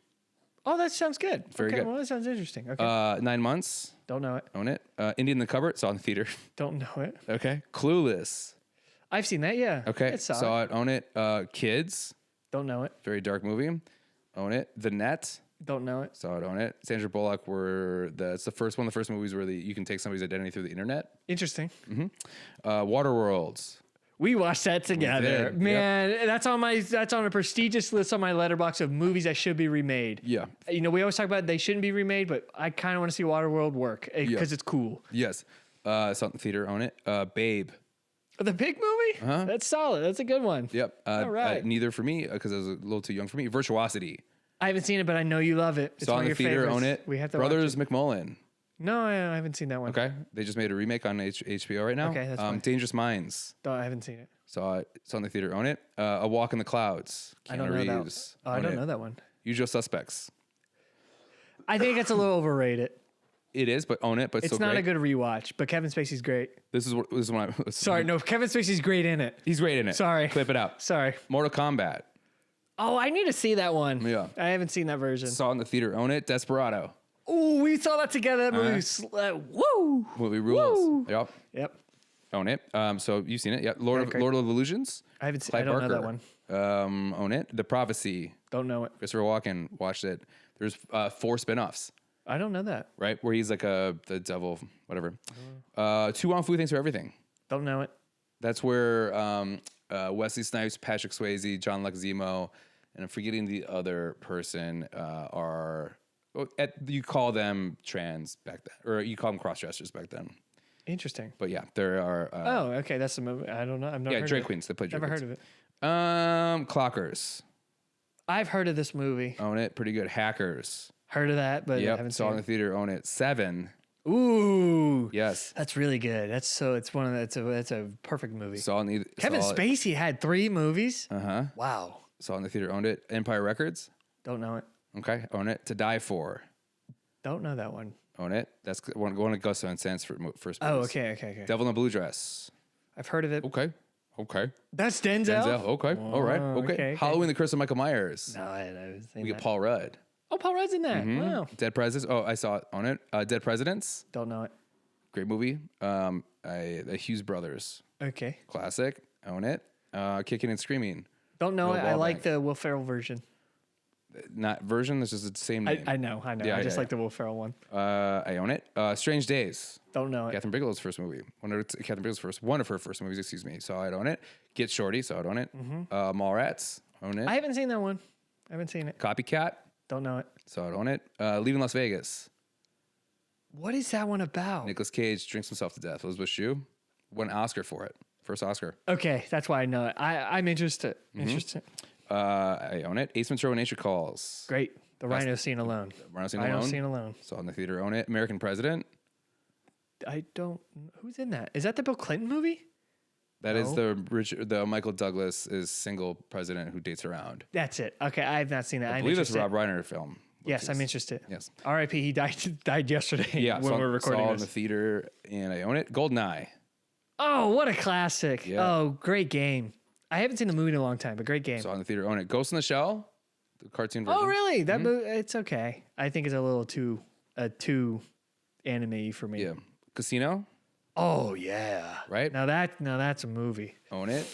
Oh, that sounds good. Very okay, good. Well, that sounds interesting. Okay. 9 months. Don't know it. Own it. Indian in the Cupboard. Saw it in the theater. Don't know it. Okay. Clueless. I've seen that. Yeah. Okay. It's solid. Saw it. Own it. Kids. Don't know it. Very dark movie. Own it. The Net. Don't know it. Saw it, own it. Sandra Bullock it's the first one of the first movies where you can take somebody's identity through the internet. Interesting. Waterworlds. We watched that together. did, Man, that's on a prestigious list on my letterbox of movies that should be remade. Yeah. You know, we always talk about they shouldn't be remade, but I kind of want to see Waterworld work because it's cool. Yes. Saw it in the theater, own it. Babe. The Pig movie? Uh-huh. That's solid. That's a good one. Yep. All right. Neither for me because I was a little too young for me. Virtuosity. I haven't seen it, but I know you love it. It's Saw one in of the your theater, favorites. own it. We have to Brothers watch McMullen. it. No, I haven't seen that one. Okay. They just made a remake on HBO right now. Okay, that's fine. Dangerous Minds. No, I haven't seen it. Saw in the theater, own it. A Walk in the Clouds. Keanu I don't know Reeves. that. Oh, I don't know that one. Usual Suspects. I think it's a little overrated. It is, but own it. But It's still not great. a good rewatch, but Kevin Spacey's great. This is when I. Sorry, no, Kevin Spacey's great in it. He's great in it. Sorry. Clip it out. Sorry. Mortal Kombat. Oh, I need to see that one. Yeah. I haven't seen that version. Saw it in the theater. Own it. Desperado. Oh, we saw that together. That movie. Woo. Movie rules. Woo. Yep. Yep. Own it. So you've seen it. Yeah. Lord of Illusions. I haven't seen. Clive I don't know that Barker. one. Own it. The Prophecy. Don't know it. Christopher Walken watched it. There's 4 spinoffs, I don't know that. right? Where he's like the devil, whatever. 2 Wong Fu Thanks for Everything. Don't know it. That's where Wesley Snipes, Patrick Swayze, John Leguizamo, and I'm forgetting the other person you call them trans back then, or you call them cross-dressers back then. Interesting. But yeah, there are. Oh, okay. That's the movie. I don't know. I've never heard drag of queens. They play drag Never queens. heard of it. Clockers. I've heard of this movie. Own it. Pretty good. Hackers. Heard of that, but I Yep. haven't Saw seen in the it. theater. Own it. 7. Ooh. Yes. That's really good. It's one of that's a perfect movie. Saw in the Kevin Spacey had 3 movies. Uh-huh. Wow. Saw in the theater. Owned it. Empire Records. Don't know it. Okay. Own it. To Die For. Don't know that one. Own it. That's going to Gus Van Sant's first. Oh, movies. okay. Devil in a Blue Dress. I've heard of it. Okay. That's Denzel. Okay. All right. Okay. okay. Halloween, The Curse of Michael Myers. No, I haven't seen We that. get Paul Rudd. Oh, Paul Rudd's in that. Wow. Dead Presidents. Oh, I saw it. Own it. Dead Presidents. Don't know it. Great movie. The Hughes Brothers. Okay. Classic. Own it. Kicking and Screaming. Don't know Bill it. I like Ballbank. the Will Ferrell version. Not version. This is the same name. I know. Yeah, I just yeah, like the Will Ferrell one. I own it. Strange Days. Don't know it. Catherine Bigelow's first movie. One of her first movies. Excuse me. So I'd own it. Get Shorty. So I'd own it. Mallrats. Own it. I haven't seen that one. I haven't seen it. Copycat. Don't know it. So I'd own it. Leaving Las Vegas. What is that one about? Nicolas Cage drinks himself to death. Elizabeth Shue won an Oscar for it. First Oscar. Okay, that's why I know it. I'm interested. Interested. I own it. Ace Ventura: Nature Calls. Great. The Rhino Scene Alone. Rhino Scene Alone. Saw in the theater. Own it. American President. I don't. Who's in that? Is that the Bill Clinton movie? That is the Michael Douglas is single president who dates around. That's it. Okay, I have not seen that. I believe it's a Rob Reiner film. Yes, I'm interested. Yes. R.I.P. He died yesterday. Yeah, when we're recording saw this. in the theater, and I own it. GoldenEye. Oh, what a classic! Yeah. Oh, great game. I haven't seen the movie in a long time, but great game. Saw in the theater. Own it. Ghost in the Shell, the cartoon version. Oh, really? That movie, it's okay. I think it's a little too anime for me. Yeah. Casino. Oh yeah. Right. Now that's a movie. Own it.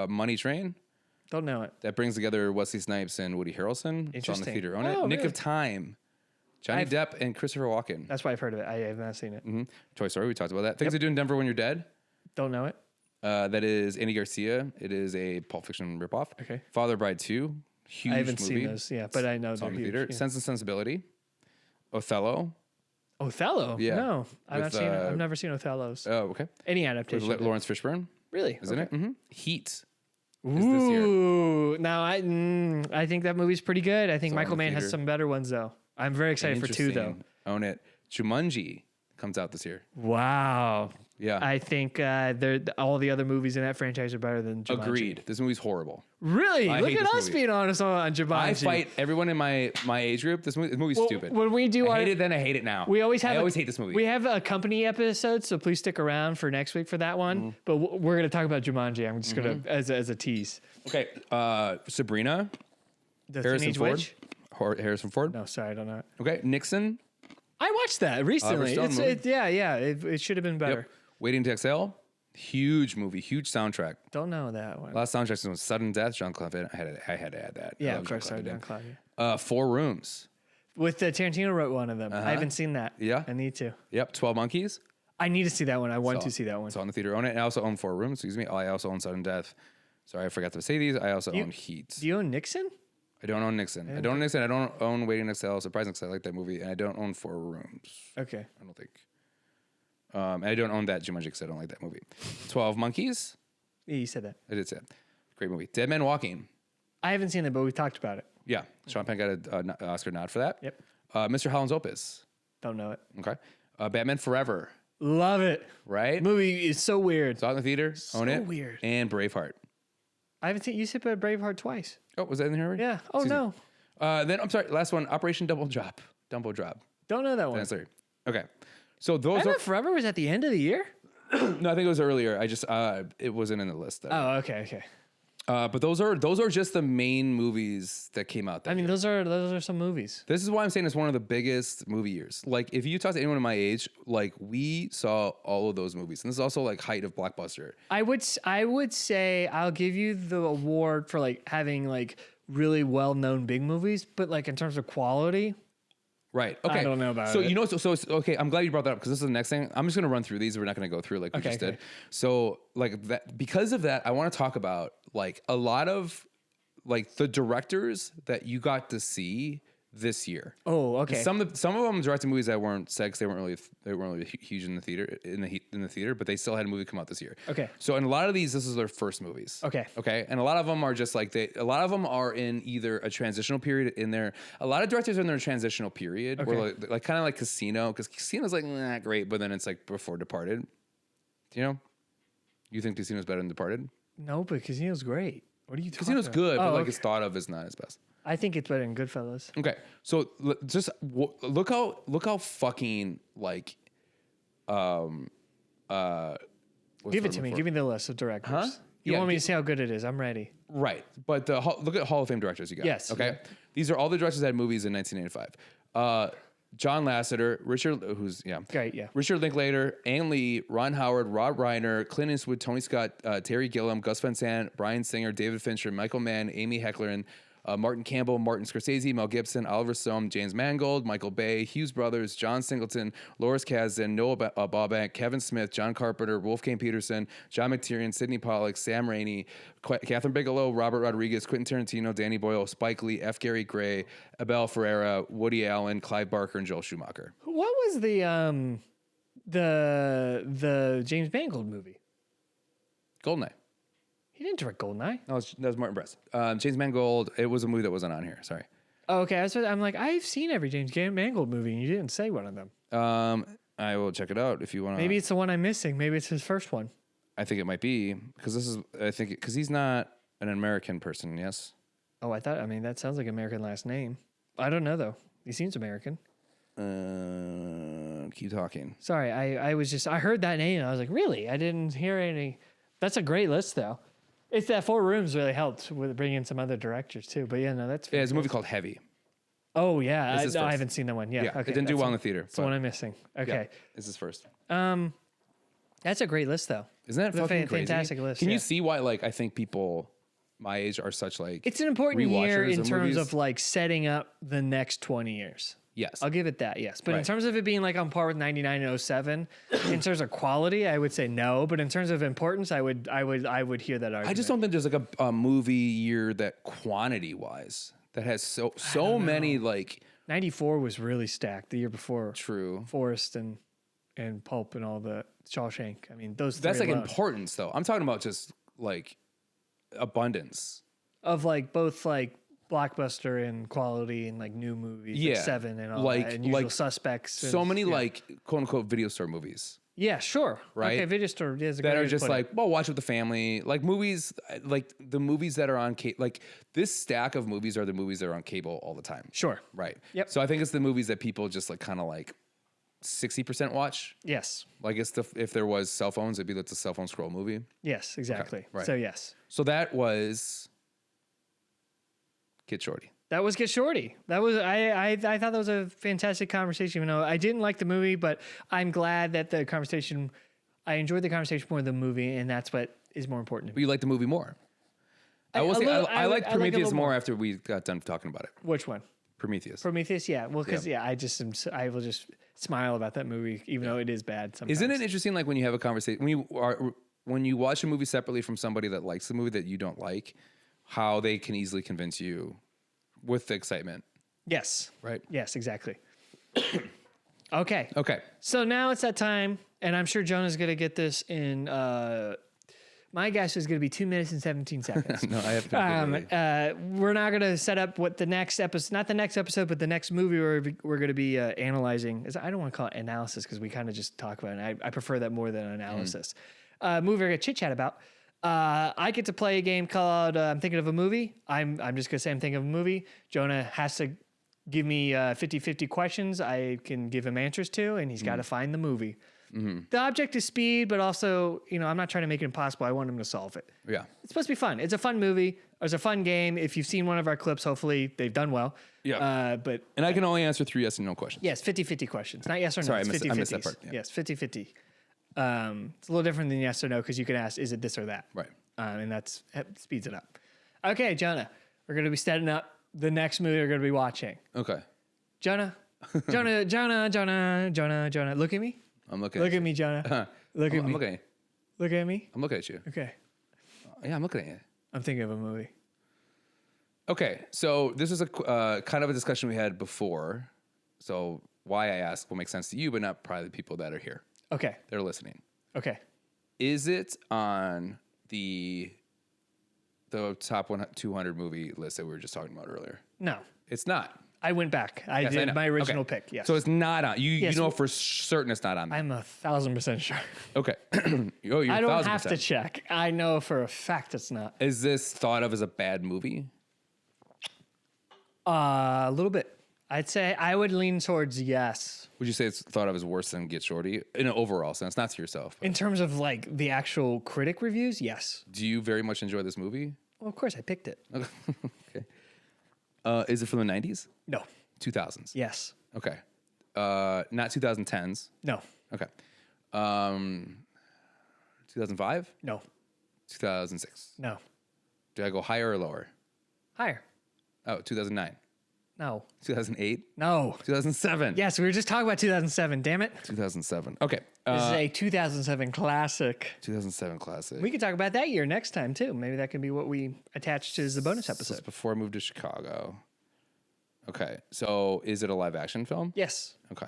Money Train. Don't know it. That brings together Wesley Snipes and Woody Harrelson. Saw in the Interesting. theater. Own it. Oh, Nick really? of Time. Johnny Depp and Christopher Walken. That's why I've heard of it. I have not seen it. Toy Story. We talked about that. Things to Do in Denver When You're Dead. Don't know it. That is Andy Garcia. It is a Pulp Fiction ripoff. Okay. Father Bride 2. Huge I haven't movie. seen those. Yeah, but I know Saw they're in the huge. theater. Yeah. Sense and Sensibility. Othello. Othello. Yeah. No, I've not With, seen it. I've never seen Othello's. Oh, okay. Any With adaptation. of it. Lawrence Fishburne, Really? isn't Okay. it? Heat. Is this year. Ooh. Now I think that movie's pretty good. I think Saw in Michael the Mann has theater. some better ones though. I'm very excited for 2 though. Interesting. Own it. Jumanji comes out this year. Wow. Yeah. I think all the other movies in that franchise are better than Jumanji. Agreed. This movie's horrible. Really? I Look hate at this us movie. being honest on Jumanji. I fight everyone in my age group. This movie's Well, stupid. when we do I our- hate it then. I hate it now. We always have. I always hate this movie. We have a company episode, so please stick around for next week for that one. But we're going to talk about Jumanji. I'm just going to as a tease. Okay. Sabrina. The Harrison Teenage Ford. Witch? Harrison Ford. No, sorry, I don't know it. Okay. Nixon. I watched that recently. Stone movie. It should have been better. Yep. Waiting to Exhale. Huge movie. Huge soundtrack. Don't know that one. Last soundtrack was Sudden Death. John Clavin. I had to add that. I Yeah, love of course. John Sorry, Clavin. John Claudia. 4 Rooms. With Tarantino wrote one of them. I haven't seen that. Yeah. I need to. Yep. 12 Monkeys. I need to see that one. I want to see that one. It's on the theater. Own it. And I also own 4 Rooms. Excuse me. I also own Sudden Death. Sorry, I forgot to say these. I also own Heat. Do you own Nixon? I don't own Nixon. I don't own Nixon. I don't own Waiting to Exhale. Surprising because I like that movie. And I don't own 4 Rooms. Okay. I don't think. And I don't own that Jumanji because I don't like that movie. 12 Monkeys. Yeah, you said that. I did say it. Great movie. Dead Man Walking. I haven't seen it, but we talked about it. Yeah. Sean Penn got an Oscar nod for that. Yep. Mr. Holland's Opus. Don't know it. Okay. Batman Forever. Love it. Right? Movie is so weird. Saw it in the theater. Own it. weird. And Braveheart. I haven't seen you said Braveheart twice. Oh, was that in here already? Yeah. Oh Excuse me. no. Then I'm sorry. Last one. Operation Double Drop. Dumbo Drop. Don't know that one. That's 3. Okay. So those Batman are. Forever was at the end of the year? No, I think it was earlier. I just it wasn't in the list. Oh, okay. But those are just the main movies that came out. I mean, those are some movies. This is why I'm saying it's one of the biggest movie years. Like, if you talk to anyone of my age, like, we saw all of those movies, and this is also like height of blockbuster. I would say I'll give you the award for like having like really well known big movies, but like in terms of quality. Right. Okay. I don't know about so, it. So it's okay. I'm glad you brought that up because this is the next thing. I'm just going to run through these. We're not going to go through like we just did. So, like that, because of that, I want to talk about like a lot of like the directors that you got to see this year. Oh, okay. Some of them directed movies that weren't said because they weren't really huge in the theater, but they still had a movie come out this year. Okay. So in a lot of these, this is their first movies. Okay. Okay. And a lot of them are just like a lot of them are in either a transitional period in there. A lot of directors are in their transitional period where like kind of like Casino, because Casino's like not great, but then it's like before Departed. You know, you think Casino's better than Departed? No, but Casino's great. What are you talking Casino's about? good, but like it's thought of as not as best. I think it's better than Goodfellas. Okay, so just look how fucking like, Give it to me. Give me the list of directors. Huh? You want me to see how good it is? I'm ready. Right, but look at Hall of Fame directors you got. Yes. Okay, these are all the directors that had movies in 1985. John Lasseter, Richard Linklater, Ang Lee, Ron Howard, Rob Reiner, Clint Eastwood, Tony Scott, Terry Gilliam, Gus Van Sant, Bryan Singer, David Fincher, Michael Mann, Amy Heckerling, Martin Campbell, Martin Scorsese, Mel Gibson, Oliver Stone, James Mangold, Michael Bay, Hughes Brothers, John Singleton, Loris Kazan, Noah Baumbach, Kevin Smith, John Carpenter, Wolfgang Peterson, John McTiernan, Sidney Pollack, Sam Raimi, Catherine Bigelow, Robert Rodriguez, Quentin Tarantino, Danny Boyle, Spike Lee, F. Gary Gray, Abel Ferreira, Woody Allen, Clive Barker, and Joel Schumacher. What was the James Mangold movie? Goldeneye. He didn't direct Goldeneye. No, that was Martin Brest. James Mangold. It was a movie that wasn't on here. Sorry. Oh, okay. I'm like, I've seen every James Mangold movie, and you didn't say one of them. I will check it out if you want to. Maybe it's the one I'm missing. Maybe it's his first one. I think it might be because he's not an American person. Yes. Oh, that sounds like an American last name. I don't know though. He seems American. Keep talking. Sorry, I heard that name and I was like, really? I didn't hear any. That's a great list though. It's that Four Rooms really helped with bringing in some other directors too. But yeah, no, that's it's a movie called Heavy. Oh yeah, I haven't seen that one. Yeah, okay, it didn't do well in the theater. That's the one I'm missing. Okay, this is first. That's a great list though. Isn't that fucking crazy? Fantastic list? Can you see why? Like, I think people my age are such like it's an important year in terms movies. Of like setting up the next 20 years. Yes, I'll give it that. Yes, but in terms of it being like on par with 99 and 07, in terms of quality, I would say no. But in terms of importance, I would hear that argument. I just don't think there's like a movie year that quantity wise that has so many like. 94 was really stacked the year before. True. Forrest and Pulp and all the Shawshank. I mean, those. That's like alone. importance though. I'm talking about just like abundance of like both like blockbuster and quality and like new movies. Yeah, like Seven and all that, and Usual Suspects. So many like quote unquote video store movies. Yeah, sure. Right. Okay, video store is a that great are just like, well, watch with the family. Like movies, like the movies that are on like this stack of movies are the movies that are on cable all the time. Sure. Right. Yep. So I think it's the movies that people just like kind of like 60% watch. Yes. Like if there was cell phones, it'd be like a cell phone scroll movie. Yes, exactly. Okay, right. So yes. So that was Get Shorty. That was Get Shorty. That was I thought that was a fantastic conversation. Even though I didn't like the movie, but I'm glad that I enjoyed the conversation more than the movie, and that's what is more important to me. But you like the movie more. I liked Prometheus more after we got done talking about it. Which one? Prometheus. Prometheus, yeah. Well, because I will just smile about that movie, even though it is bad sometimes. Isn't it interesting, like when you have a conversation, when you watch a movie separately from somebody that likes the movie that you don't like, how they can easily convince you with the excitement. Yes. Right. Yes, exactly. Okay. So now it's that time, and I'm sure Jonah's going to get this in. My guess is going to be 2 minutes and 17 seconds. No, I have to. We're not going to set up what the next episode, not the next episode, but the next movie we're going to be analyzing. I don't want to call it analysis because we kind of just talk about it. I prefer that more than analysis. Movie we're going to chit chat about. I get to play a game called I'm Thinking of a Movie. I'm just going to say I'm thinking of a movie. Jonah has to give me 50-50 questions I can give him answers to, and he's got to find the movie. The object is speed, but also, I'm not trying to make it impossible. I want him to solve it. Yeah. It's supposed to be fun. It's a fun movie. It's a fun game. If you've seen one of our clips, hopefully they've done well. Yeah. And I can only answer 3 yes and no questions. Yes, 50-50 questions. Not yes or no. Sorry, it's I missed that part. Yeah. Yes, 50-50. It's a little different than yes or no because you can ask, is it this or that? Right. And that speeds it up. Okay, Jonah, we're going to be setting up the next movie we're going to be watching. Okay. Jonah. Look at me. I'm looking Look at me, Jonah. Look at me. I'm looking. Look at me. I'm looking at you. Okay. Yeah, I'm looking at you. I'm thinking of a movie. Okay, so this is a kind of a discussion we had before. So why I ask will make sense to you, but not probably the people that are here. Okay. They're listening. Okay. Is it on the top 200 movie list that we were just talking about earlier? No. It's not. I went back. I did my original pick. Yes. So it's not on. You know for certain it's not on there. I'm 1,000% sure. Okay. You're I don't 1,000%. have to check. I know for a fact it's not. Is this thought of as a bad movie? A little bit. I'd say I would lean towards yes. Would you say it's thought of as worse than Get Shorty in an overall sense, not to yourself? In terms of like the actual critic reviews, yes. Do you very much enjoy this movie? Well, of course I picked it. Okay. Is it from the 90s? No. 2000s? Yes. Okay. Not 2010s? No. Okay. 2005? No. 2006? No. Do I go higher or lower? Higher. Oh, 2009? No. 2008? No. 2007? Yes, we were just talking about 2007. Damn it. 2007. Okay. This is a 2007 classic. 2007 classic. We could talk about that year next time too. Maybe that can be what we attach to the bonus This is episode. before I moved to Chicago. Okay. So is it a live action film? Yes. Okay.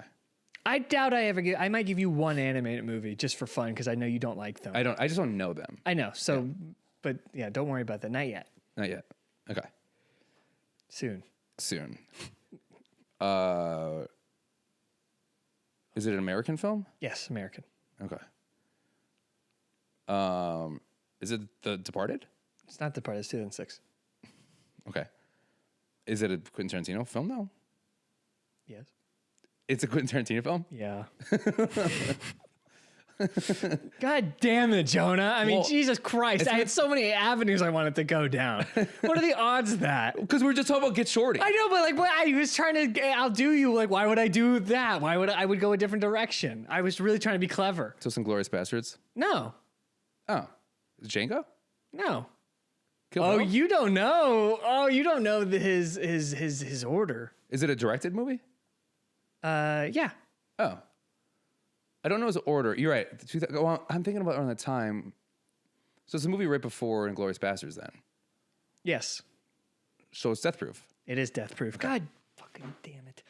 I doubt I might give you one animated movie just for fun because I know you don't like them. I just don't know them. I know. So, but yeah, don't worry about that. Not yet. Not yet. Okay. Soon. Is it an American film? Yes, American. Okay. Is it The Departed? It's not The Part. It's 2006. Okay. Is it a Quentin Tarantino film? No. Yes. It's a Quentin Tarantino film? Yeah. God damn it, Jonah. I mean, Well, Jesus Christ. I had so many avenues I wanted to go down. What are the odds of that? Because we were just talking about Get Shorty. I know, but like, I was trying to outdo you. Like, why would I do that? Why would I would go a different direction? I was really trying to be clever. So some Glorious Bastards? No. Oh. Is it Django? No. Kill Oh, Bill? you don't know. Oh, you don't know his order. Is it a directed movie? Yeah. Oh. I don't know his order. You're right. Well, I'm thinking about around the time. So it's a movie right before Inglourious Bastards then. Yes. So it's Death Proof. It is Death Proof. God fucking damn it.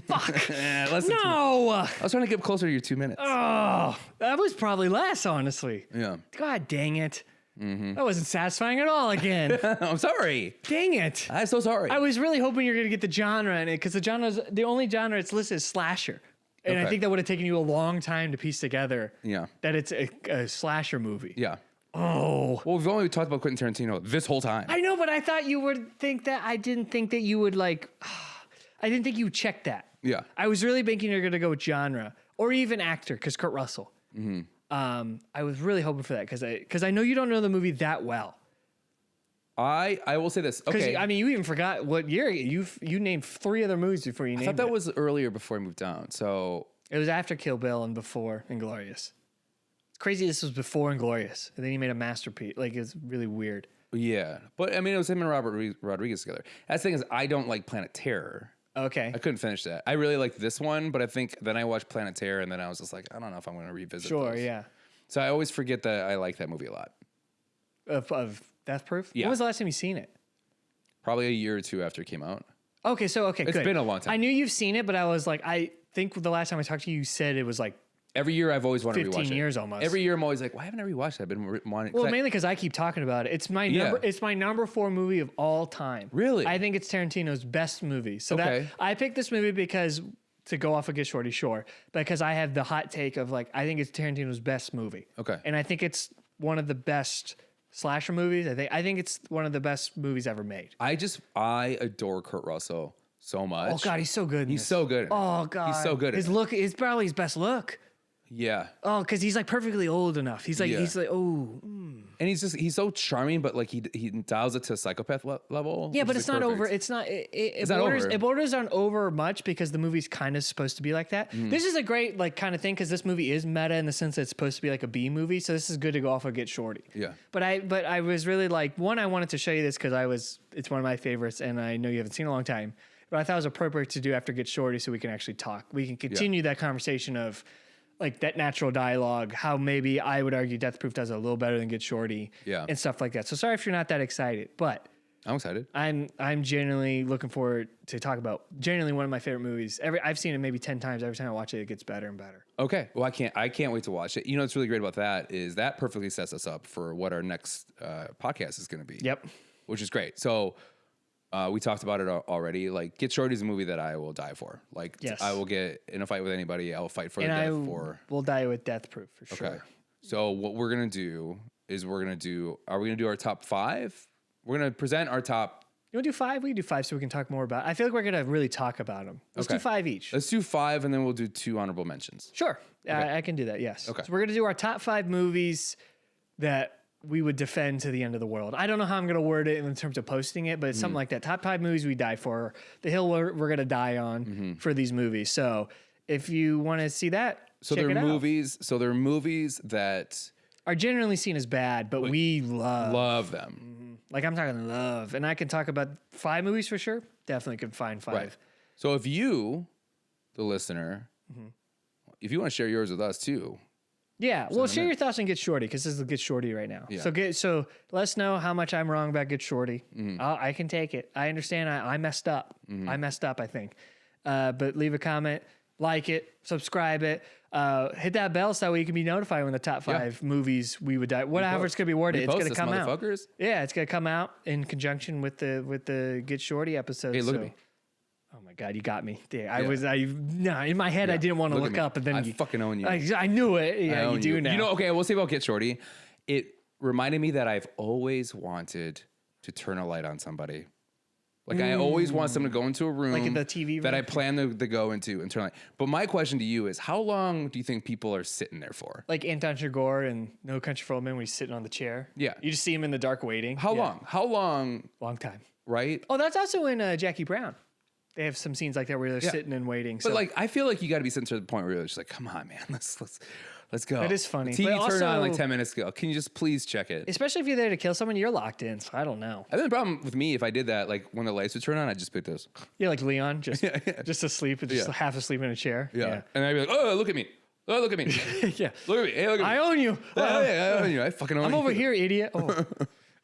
Fuck. Less than No. I was trying to get closer to your 2 minutes. Oh, that was probably less, honestly. Yeah. God dang it. That wasn't satisfying at all again. I'm sorry. Dang it. I'm so sorry. I was really hoping you're going to get the genre in it because the only genre it's listed is slasher. And I Okay. think that would have taken you a long time to piece together Yeah. that it's a slasher movie. Yeah. Oh. Well, we've only talked about Quentin Tarantino this whole time. I know, but I thought you would think that. I didn't think that you would like. I didn't think you would check that. Yeah. I was really thinking you're going to go with genre or even actor because Kurt Russell. I was really hoping for that because I know you don't know the movie that well. I will say this. Okay. I mean, you even forgot what year you named 3 other movies before you I named thought that it. was earlier before I moved down. So It was after Kill Bill and before Inglourious. It's crazy. This was before Inglourious, and then he made a masterpiece. Like it's really weird. yeah, but I mean, it was him and Robert Rodriguez together. That's the thing is, I don't like Planet Terror. Okay, I couldn't finish that. I really liked this one, but I think then I watched Planet Terror, and then I was just like, I don't know if I'm going to revisit. sure, those. yeah. So I always forget that I like that movie a lot. Of Death Proof. Yeah. When was the last time you seen it? Probably a year or two after it came out. Okay, good. It's been a long time. I knew you've seen it, but I was like, I think the last time I talked to you, you said it was like Every year I've always wanted to rewatch it. 15 years almost. Every year I'm always like, why haven't I rewatched it? I've been wanting. Well, mainly because I keep talking about it. It's my number. It's my number 4 movie of all time. Really? I think it's Tarantino's best movie. So Okay. that I picked this movie because to go off of Get Shorty, sure, because I have the hot take of like I think it's Tarantino's best movie. Okay. And I think it's one of the best slasher movies. I think it's one of the best movies ever made. I adore Kurt Russell so much. Oh God, he's so good. in He's this. so good. Oh God, He's so good. His look is probably his best look. Yeah. Oh, because he's like perfectly old enough. He's like, And he's so charming, but like he dials it to psychopath level. Yeah, but it's not over. It's not. It borders on over much because the movie's kind of supposed to be like that. This is a great like kind of thing because this movie is meta in the sense that it's supposed to be like a B movie. So this is good to go off of Get Shorty. Yeah. But I was really like, one, I wanted to show you this because it's one of my favorites, and I know you haven't seen it in a long time. But I thought it was appropriate to do after Get Shorty so we can actually talk. We can continue that conversation of like that natural dialogue, how maybe I would argue Death Proof does it a little better than Get Shorty, and stuff like that. So sorry if you're not that excited, but I'm excited. I'm genuinely looking forward to talk about genuinely one of my favorite movies. I've seen it maybe 10 times. Every time I watch it, it gets better and better. Okay, well I can't wait to watch it. You know what's really great about that is that perfectly sets us up for what our next podcast is going to be. Yep, which is great. So. We talked about it already. Like, Get Shorty is a movie that I will die for. Like, I will get in a fight with anybody. I will fight for the death for. We'll die with Death Proof for sure. Okay. So what we're gonna do is are we gonna do our top 5? We're gonna present our top. You want to do 5? We can do 5 so we can talk more about it. I feel like we're gonna really talk about them. Let's do 5 each. Let's do 5, and then we'll do 2 honorable mentions. Sure, I can do that. Yes. Okay. So we're gonna do our top 5 movies that we would defend to the end of the world. I don't know how I'm going to word it in terms of posting it, but it's something like that. Top 5 movies we die for. The hill we're going to die on for these movies. So if you want to see that, check it out. So they're movies that are generally seen as bad, but we love them. Like I'm talking love. And I can talk about 5 movies for sure. Definitely can find 5. Right. So if you, the listener, if you want to share yours with us too, yeah, well, share your thoughts on Get Shorty because this is Get Shorty right now. Yeah. So let us know how much I'm wrong about Get Shorty. I can take it. I understand. I messed up. I messed up, I think. But leave a comment, like it, subscribe it, hit that bell so that way you can be notified when the top 5 movies we would die. Whatever it's gonna be worded, it's gonna come out. Yeah, it's gonna come out in conjunction with the Get Shorty episode. Hey, look at me. Oh my God, you got me. Yeah, in my head I didn't want to look up, and then I fucking own you. I knew it. Yeah, you do now. You know, okay, we'll say about Get Shorty. It reminded me that I've always wanted to turn a light on somebody. Like I always want someone to go into a room, like in the TV room that I plan to go into and turn a light. But my question to you is, how long do you think people are sitting there for? Like Anton Chigurh and No Country for Old Men when he's sitting on the chair. Yeah, you just see him in the dark waiting. How long? How long? Long time. Right. Oh, that's also in Jackie Brown. They have some scenes like that where they're sitting and waiting. But like, I feel like you got to be sent to the point where you're just like, come on, man, let's go. That is funny. The TV turned on like 10 minutes ago. Can you just please check it? Especially if you're there to kill someone, you're locked in. So I don't know. I think the problem with me, if I did that, like when the lights would turn on, I'd just pick those. Yeah, like Leon, just asleep, just half asleep in a chair. Yeah. And I'd be like, oh, look at me. Oh, look at me. Yeah. Look at me. Hey, look at me. I own you. I own you. I fucking own you. I'm over here, idiot. Oh.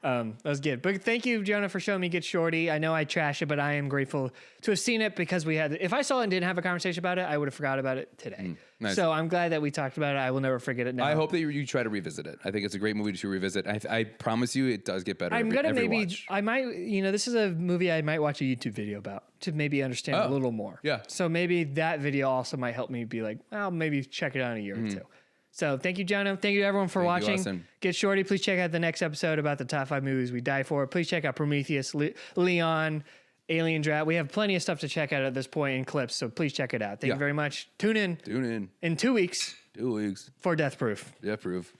That was good. But thank you, Jonah, for showing me Get Shorty. I know I trash it, but I am grateful to have seen it because if I saw it and didn't have a conversation about it, I would have forgot about it today. Nice. So I'm glad that we talked about it. I will never forget it now. I hope that you try to revisit it. I think it's a great movie to revisit. I promise you it does get better. I'm going to maybe, watch. I might, this is a movie I might watch a YouTube video about to maybe understand a little more. Yeah. So maybe that video also might help me be like, well, maybe check it out in a year or 2. So thank you, Jonah. Thank you, everyone, for watching. Get Shorty. Please check out the next episode about the top 5 movies we die for. Please check out Prometheus, Leon, Alien Draft. We have plenty of stuff to check out at this point in clips, so please check it out. Thank you very much. Tune in in 2 weeks. 2 weeks for Death Proof. Death Proof.